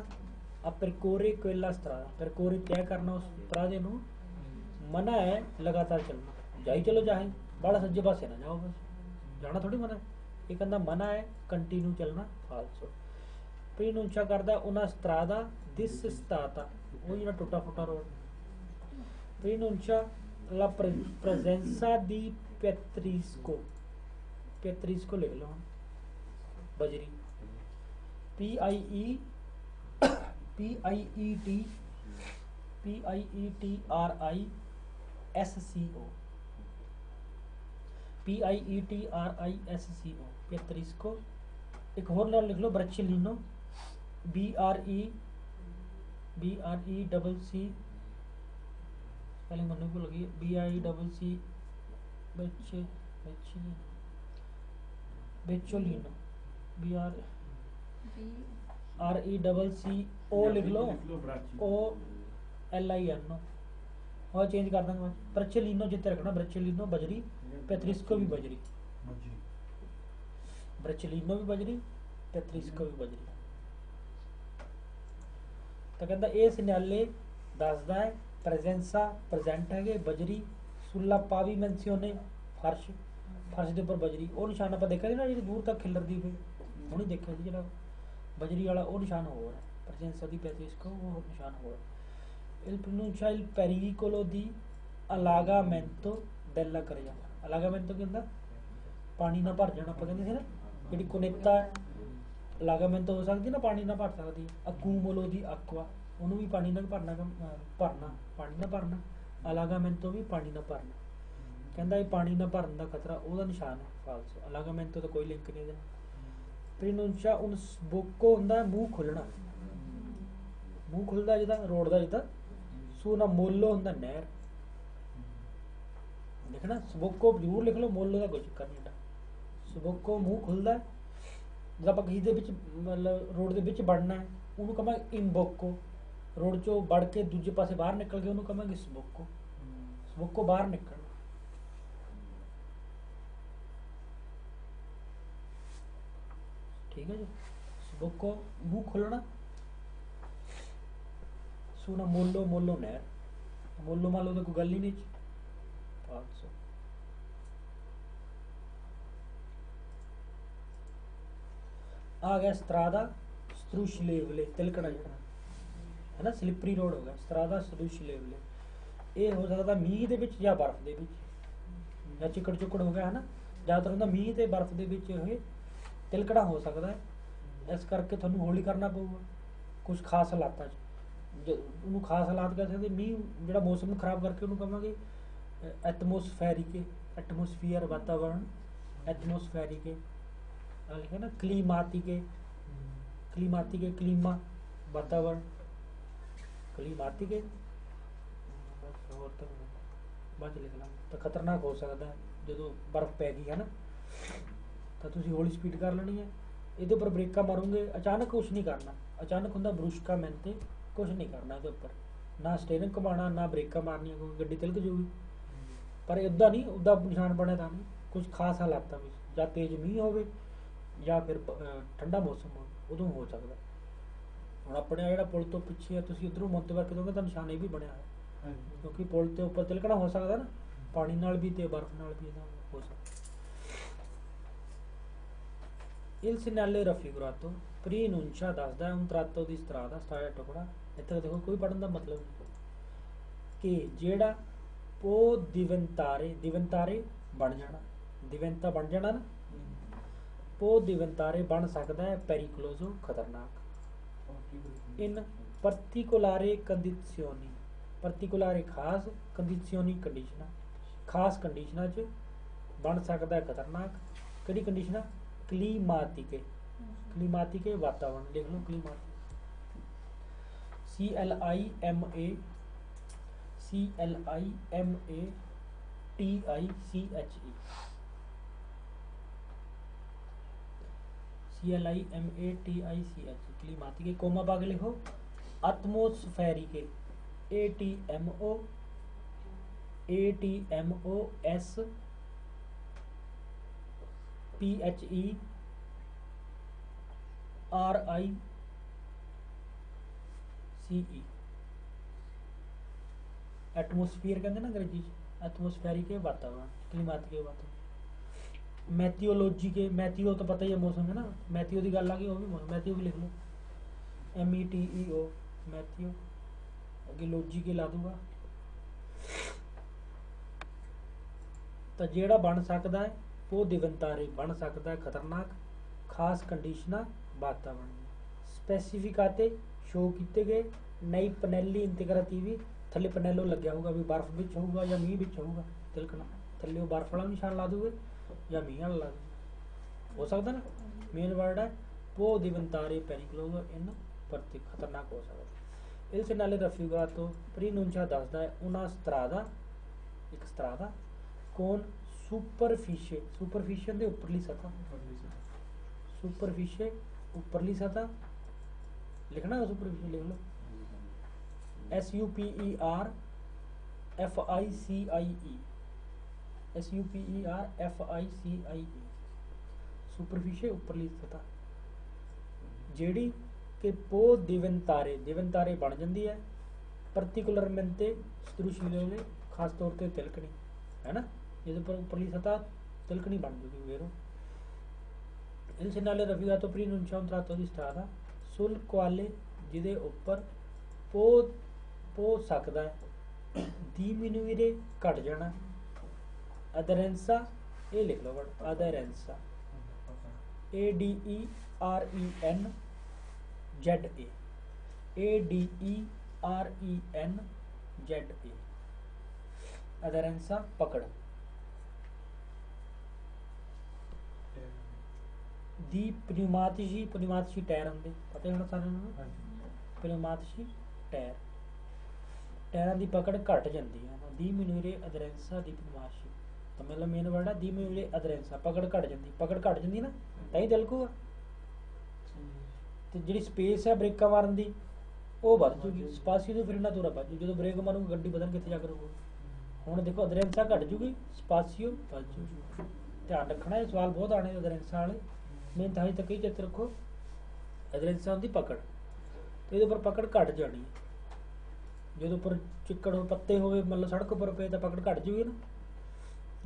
[SPEAKER 1] a percorrere quella strada, percorrere तय करना उस रास्ते नूं, मना है लगातार चलना, जाई चलो चाहे बड़ा सज्जे पासे ना जाओ, बस जाना थोड़ी मना है, ये कहना मना है कंटिन्यू चलना फालसो। ਪ੍ਰੀਨੁncia ਕਰਦਾ una strada disstata, ਉਹ ਜਿਹੜਾ ਟੁੱਟਾ ਫੁੱਟਾ road. ਪ੍ਰੀਨੁncia la presenza di Petrisco, Petrisco ਲਿਖ ਲਓ ਹੁਣ, ਬਜਰੀ, PIETRISCO, PIETRISCO, Petrisco। एक होर नाम लिख लो ब्रचेलिनो, BRECC, पहले मन को लगी BICC, बेचोलिनो, BRECCO लिख लो, OLINO, और चेंज कर देंगे। ब्रचेलिनो जितने रखना, ब्रचेलिनो बजरी, पेत्रिस्को भी बजरी, ब्रचेलिनो भी बजरी, पेत्रिस्को भी बजरी। तो कहता ये सिग्नाले दसदा है प्रेजेंसा प्रेजेंट है बजरी, सुला पावीमेंसियोने फर्श, फर्श के उपर बजरी। वो निशान आप देखा ना जी दूर तक खिलरदी हुई, हुणे देखा जी जो बजरी वाला वो निशान हो रहा है, प्रेजेंसा दी पेत्रिस्को वो निशान हो रहा है। Il pronuncia il pericolo di allagamento della carriera। allagamento ਕੀ ਹੁੰਦਾ? ਪਾਣੀ ਨਾਲ ਭਰ ਜਾਣਾ। ਆਪਾਂ ਕਹਿੰਦੇ ਸੀ ਨਾ ਜਿਹੜੀ ਕੁਨੇਤਾ ਅਲਾਗਾਮੈਂਟ ਹੋ ਸਕਦੀ ਨਾ, ਪਾਣੀ ਨਾਲ ਭਰ ਸਕਦੀ। ਅਕੂਮੋਲੋ ਦੀ aqua, ਉਹਨੂੰ ਵੀ ਪਾਣੀ ਨਾਲ ਭਰਨਾ, ਪਾਣੀ ਨਾਲ ਭਰਨਾ। ਅਲਾਗਾਮੈਂਟੋ ਵੀ ਪਾਣੀ ਨਾਲ ਭਰਨਾ। ਕਹਿੰਦਾ ਇਹ ਪਾਣੀ ਨਾਲ ਭਰਨ ਦਾ ਖਤਰਾ, ਉਹਦਾ ਨਿਸ਼ਾਨ ਹੈ ਫਾਲਸ। ਅਲਾਗਾਮੈਂਟੋ ਤਾਂ ਕੋਈ ਲਿੰਕ ਨਹੀਂ ਇਹਦੇ ਨਾਲ। pronuncia un sbocco ਹੁੰਦਾ ਮੂੰਹ ਖੁੱਲਣਾ, ਮੂੰਹ ਖੁੱਲਦਾ ਜਿਹਦਾ ਰੋਡ ਦਾ, ਜਿੱਦਾਂ ਸੂਨਾ ਮੋਲੋ ਹੁੰਦਾ ਨਹਿਰ। ਲਿਖਣਾ ਸਬੋਕੋ ਜ਼ਰੂਰ ਲਿਖ ਲਓ, ਮੋਲੋ ਦਾ ਕੋਈ ਚੱਕਰ ਨਹੀਂ ਹੁੰਦਾ। ਸਬੋਕੋ ਮੂੰਹ ਖੁੱਲਦਾ, ਜਦ ਆਪਾਂ ਕਿਸੇ ਦੇ ਵਿੱਚ ਮਤਲਬ ਰੋਡ ਦੇ ਵਿੱਚ ਵੜਨਾ ਹੈ ਉਹਨੂੰ ਕਹਾਂਗੇ ਇੰਬੋਕੋ, ਰੋਡ ਚੋਂ ਵੜ ਕੇ ਦੂਜੇ ਪਾਸੇ ਬਾਹਰ ਨਿਕਲ ਗਏ ਉਹਨੂੰ ਕਹਾਂਗੇ ਸਬੋਕੋ। ਸਬੋਕੋ ਬਾਹਰ ਨਿਕਲਣਾ। ठीक है जी, सबको मुंह खोलना। सुना मोलो, मोलो नहर, मोलो मालो तो कोई गल ही नहीं। 500 आ गया स्त्रादा स्ट्रूशलेवले, तिलकड़ा जड़ा है ना, स्लिपरी रोड हो गया। स्त्रादा स्ट्रूशलेवले ये हो सकता मीह दे विच या बर्फ दे विच, या चिकड़ चुकड़ हो गया है ना, ज़्यादातर होंदा मीह ते बर्फ दे विच होए तिलकड़ा हो सकता है। इस करके थोड़ा हौली करना पऊगा कुछ खास हालातों जो खास हालात कह सकते। मीह जो मौसम खराब करके उन्होंने कहांगे एटमोसफेरिक, एटमोसफियर वातावरण, एटमोसफेरिक लिखा ना, क्लीमातिके, क्लीमातिके क्लीमा वातावरण, क्लीमातिके और तो बाद लिख ला। तो खतरनाक हो सकता है जो बर्फ पै गई है ना, तो तुम हौली स्पीड कर लेनी है। ये पर ब्रेका मारोगे अचानक कुछ नहीं करना, अचानक होंगे ब्रुशका मैनते कुछ नहीं करना ये उपर, ना स्टेयरिंग घुमाना ना ब्रेका मारनिया, क्योंकि गड्डी तिलक जूगी। पर उदा नहीं, उदा निशान बने था नहीं, कुछ खास हालातों में या तेज मीह हो या फिर ठंडा मौसम हो उदों हो सकता। हम अपने जो पुल तो पिछे है तुम उधरों मुंत करके दोगे तो निशान ये भी बनया है, क्योंकि पुल के उपर तिलकना हो सकता ना, पानी नाल भी ते बर्फ नाल भी हो सकता। Il segnale raffigurato preannuncia दसदा है un tratto di strada, strada टुकड़ा। इत्थे देखो कोई पढ़न का मतलब नहीं कि जेड़ा पो diventare, diventare बन जाना, diventa बन जाना ना, पो diventare बन सकता है pericoloso खतरनाक। इन particolare condizioni, particolare खास, condizioni कंडीशना, खास कंडीशना च बन सकता है खतरनाक। किहड़ी कंडीशना? क्लीमातिके, क्लीमातिके वातावरण लिख लो, क्लीमातिके CLIMA, CLIMATICHE, CLIMATICHE क्लीमातिके। कोमा बाग लिखो एटमोस्फेरिके, ATMOS PHERICE, एटमोसफीयर कहते ना अंग्रेजी, एटमोस्फेरिक के वातावरण, क्लीमातिक के वातावरण। मैथियोलॉजी के, मैथियो तो पता ही है मौसम है ना, मैथियो की गल आ गई वो भी मौसम, मैथियो भी लिख लो, METEO मैथियो, अगे लोजी के ला दूंगा। तो ਜਿਹੜਾ बन सकता है वो दिवंतारे बन सकता है खतरनाक खास कंडीशना वातावरण स्पैसीफिकाते शो किए गए नई पनैली इंटीग्रेटिवी थले पनैलो लग्या होगा भी बर्फ बिच होगा या मीह बिच होगा तिलकना थले बर्फ वाला निशान ला दूगे या मीह वाला ला दूगे हो सकता ना मेन वर्ड है वो दिवंतारे पेरिक्लोज इन प्रति खतरनाक हो सकता इस नाले रफीगा तो प्रीनुंचा दसदा है उन्हें स्त्रादा एक स्त्रादा कौन सुपरफिशियल दे उपरली सतह सुपरफिशियल उपरली सतह लिखना है सुपरफिशियल लिख लो SUPERFICIE सुपरफिशियल उपरली सतह जेड़ी के पो दिवंतारे दिवंतारे बन जाती है पर्टिकुलर मनते स्त्रुशीले खास तौर पर तिलकनी है ना जिस पर उपरली सतह तिलकनी बन जूगी वेरो इन सिनाले रफीगा तो प्री नुंचा उतरातो दी स्टादा सुल क्वाले जिदे ऊपर पो सकदा है दीमिनुइरे घट जाना अदरेंसा ये लिख लो वर्ड अदरेंसा ADERENZA अदरेंसा पकड़ दी पन्यूमातिशी टायर होंगे पता ही होना सारे पन्यूमातिशी टायर टायरां की पकड़ घट जाती है दी मनूरे अदरेंसा दी पन्यूमातिशी तो मतलब मेन वर्ड है दी मनूरे अदरेंसा पकड़ घट जाती ना तां ही तिलकूगा तो जी स्पेस है ब्रेक मारन की वो बढ़ जूगी स्पासी तो फिर इन्ना दूरा बच जू जो ब्रेक मारूंगा गड्डी पता नहीं कितने जा करूँगा हुण देखो अदरेंसा घट जूगी स्पासियो बच जूगी ध्यान रखना है सवाल बहुत आने अदरेंसा वाले मेन ताही तक ही चित रखो अदरेंसा होंगी पकड़ तो ये पकड़ घट जानी है जो उपर चिक्कड़ हो पत्ते हो मतलब सड़क पर पे तो पकड़ घट जूगी ना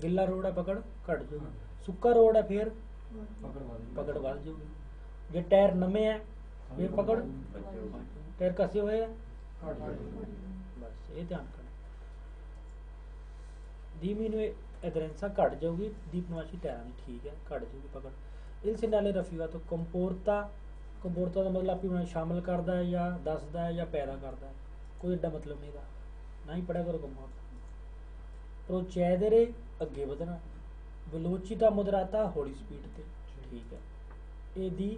[SPEAKER 1] गिला रोड है पकड़ घट जूगी सुक्का रोड है फिर पकड़ बढ़ जूगी जो टायर नमे है फिर पकड़ टायर कसे हुए है बस ये ध्यान करना धीमी अदरेंसा घट जाऊगी दीपनवाशी टायरां की ठीक है घट जाऊगी पकड़ इस नाले रफीगा तो कंपोरता कंपोरता का मतलब आपकी शामिल करता है या दसदा है या पैदा करता है कोई एडा मतलब नहीं था ना ही पढ़ा करो कंपोरता प्रोचैदरे अगे ਵਧਣਾ वेलोचिता मुदराता हौली स्पीड ते ठीक है ए दी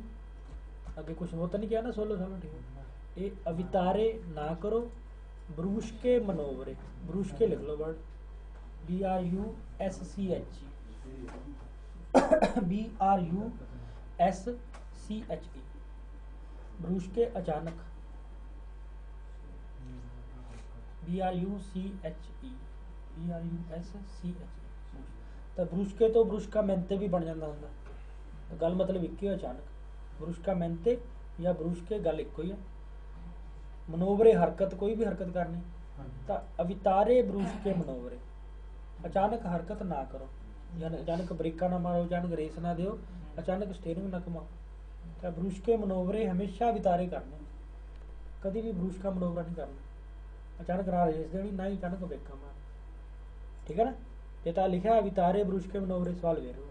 [SPEAKER 1] अगे कुछ होता नहीं किया ना सोलो सालो ठीक है ये अवितारे ना करो ब्रूशके मनोवरे ब्रूशके लिख लो वर्ड BRUSCHE ब्रूशके अचानक BRUSCHE तो ब्रूशके तो ब्रूशका मेहनते भी बन जाता होंगे तो गल मतलब एक ही अचानक ब्रूशका मेहनते या ब्रूशके गल एक ही है मनोवरे हरकत कोई भी हरकत करनी तो अवितारे ब्रूशके मनोवरे अचानक हरकत ना करो यानी अचानक ब्रेका ना मारो अचानक रेस ना दो अचानक स्टेयरिंग ना घुमाओ तो ब्रूशके मनोवरे हमेशा अवितारे करने कभी भी ब्रूश का मनोवरा नहीं करना अचानक ना रेस देनी ना ही अचानक ब्रेका मार ठीक है ना जेता लिखा अवितारे ब्रूश के मनोवरे सवाल वेरो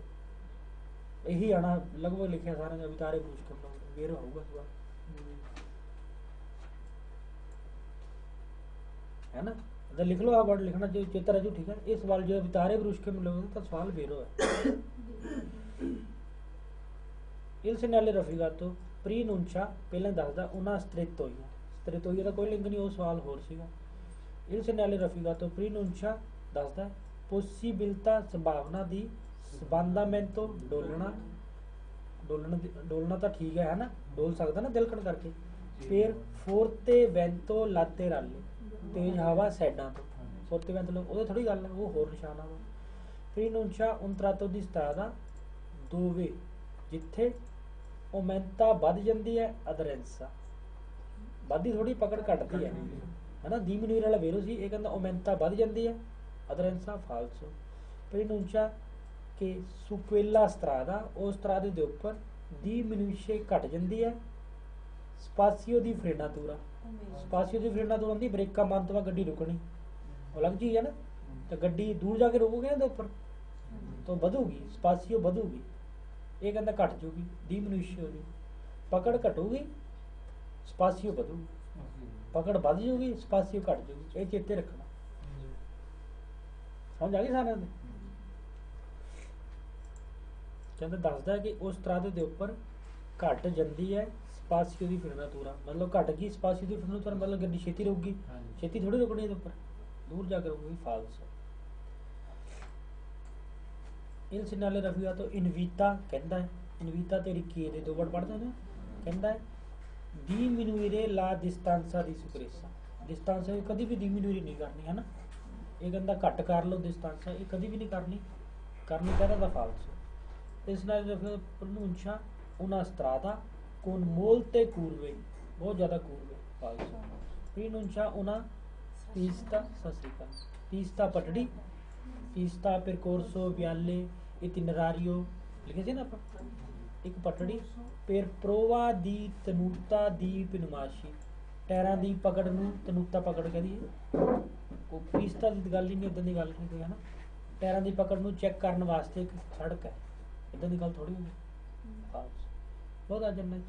[SPEAKER 1] यही आना लगभग लिखा सारे अवितारे ब्रूश के मनोवरे वेरो होगा सवाल है ना तो लिख लो आप वर्ड लिखना जो चेता रहो ठीक है ये सवाल जो अवितारे ब्रूश के मनोवरे तो सवाल वेरो है इल सिनाले रफीगा तो प्री नुंचा पहले दसदा उन्हें स्त्रित होई कोई लिंक नहीं वो सवाल होर सीगा इल सिनाले रफीगा तो प्री नुंचा दसदा पॉसिबिलिटा संभावना दी संबंधामेंटो डोलना तो ठीक है ना डोल सकता ना दिलकन करके फिर फोर्ते वेंतो लातेराले तेज हवा सैडा तो फोर्ते वेंतो वो थोड़ी गल है वो होर निशाना वा फिर नुंचा उनत्रातो दी स्तादा दोवे जिथे ओमेंटा बढ़ जाती है अदरेंसा बढ़ी थोड़ी पकड़ घटती है ना दी मनूर वाला वेरो सी ये कहता ओमेंटा बढ़ जाती है अदरेंसा फालसो प्रिनुंचा के सुक्वेला स्त्रादा उस स्त्रादे दे उपर दी मनुष्य घट जाती है ਸਪਾਸੀਓ ਦੀ ਫਰੇਨਾਤੂਰਾ। ਸਪਾਸੀਓ ਦੀ ਫਰੇਨਾਤੂਰਾ ਹੁੰਦੀ ਬ੍ਰੇਕਾਂ ਮਾਰਨ ਤੋਂ ਬਾਅਦ ਗੱਡੀ ਰੁਕਣੀ, ਉਹ ਅਲੱਗ ਚੀਜ਼ ਹੈ ਨਾ। ਤਾਂ ਗੱਡੀ ਦੂਰ ਜਾ ਕੇ ਰੁਕੋਗੇ ਨਾ ਉੱਪਰ ਤਾਂ ਵਧੂਗੀ, ਸਪਾਸੀਓ ਵਧੂਗੀ। ਇਹ ਕਹਿੰਦਾ ਘਟ ਜੂਗੀ, ਡੀਮਿਨਿਸ਼ ਹੋ ਜੂਗੀ। ਪਕੜ ਘਟੂਗੀ, ਸਪਾਸੀਓ ਵਧੂਗੀ। ਪਕੜ ਵੱਧ ਜੂਗੀ, ਸਪਾਸੀਓ ਘਟ ਜੂਗੀ। ਇਹ ਚੇਤੇ ਰੱਖਣਾ। ਸਮਝ ਆ ਗਈ ਸਾਰਿਆਂ ਦੇ? ਕਹਿੰਦਾ ਦੱਸਦਾ ਕਿ ਉਸ ਤਰ੍ਹਾਂ ਦੇ ਉੱਪਰ ਘਟ ਜਾਂਦੀ ਹੈ ਸਪਾਸੀਓ ਦੀ ਫਰੇਨਾਤੂਰਾ। ਮਤਲਬ ਘਟ ਗਈ ਸਪਾਸੀਓ ਦੀ ਫਰੇਨਾਤੂਰਾ, ਮਤਲਬ ਗੱਡੀ ਛੇਤੀ ਰੁਕਗੀ। ਛੇਤੀ ਥੋੜੀ ਰੁਕਣੀ ਇਹਦੇ ਉੱਪਰ, ਦੂਰ ਜਾ ਕੇ ਰੁਕੂਗੀ। False. il segnale raffigurato in vita ਕਹਿੰਦਾ ਹੈ, in vita ਤੇ ਰਿਕੀ ਦੇ ਦੋ ਵਰਡ ਪੜ੍ਹਦੇ ਨੇ। ਕਹਿੰਦਾ ਹੈ diminuire la distanza di sicurezza। distanza ਕਦੀ ਵੀ diminuire ਨਹੀਂ ਕਰਨੀ ਹੈ ਨਾ। ਇਹ ਕਹਿੰਦਾ ਘੱਟ ਕਰ ਲਓ distanza, ਇਹ ਕਦੀ ਵੀ ਨਹੀਂ ਕਰਨੀ ਕਹਿੰਦਾ ਦਾ ਫਾਲਸ। ਇਸ ਨਾਲ pronuncia una strada con molte curve, ਬਹੁਤ ਜ਼ਿਆਦਾ curve। False. pronuncia una pista, ਸਸਰੀਕਾ। pista ਪਟੜੀ, pista percorso viale itinerario ਲਿਖਿਆ ਸੀ ਨਾ ਆਪਾਂ, ਇੱਕ ਪਟੜੀ। per prova di tenuta di pneumatici, ਟਾਇਰਾਂ ਦੀ ਪਕੜ ਨੂੰ ਤਨੂਤਾ ਪਕੜ ਕਰੀਏ। ਉਹ ਪੀਸਤਾ ਦੀ ਗੱਲ ਹੀ ਨਹੀਂ, ਇੱਦਾਂ ਦੀ ਗੱਲ ਨਹੀਂ ਕੋਈ ਹੈ ਨਾ। ਟਾਇਰਾਂ ਦੀ ਪਕੜ ਨੂੰ ਚੈੱਕ ਕਰਨ ਵਾਸਤੇ ਇੱਕ ਸੜਕ ਹੈ, ਇੱਦਾਂ ਦੀ ਗੱਲ ਥੋੜੀ ਹੁੰਦੀ। ਬਹੁਤ ਆ ਜੰਨਾਂ 'ਚ।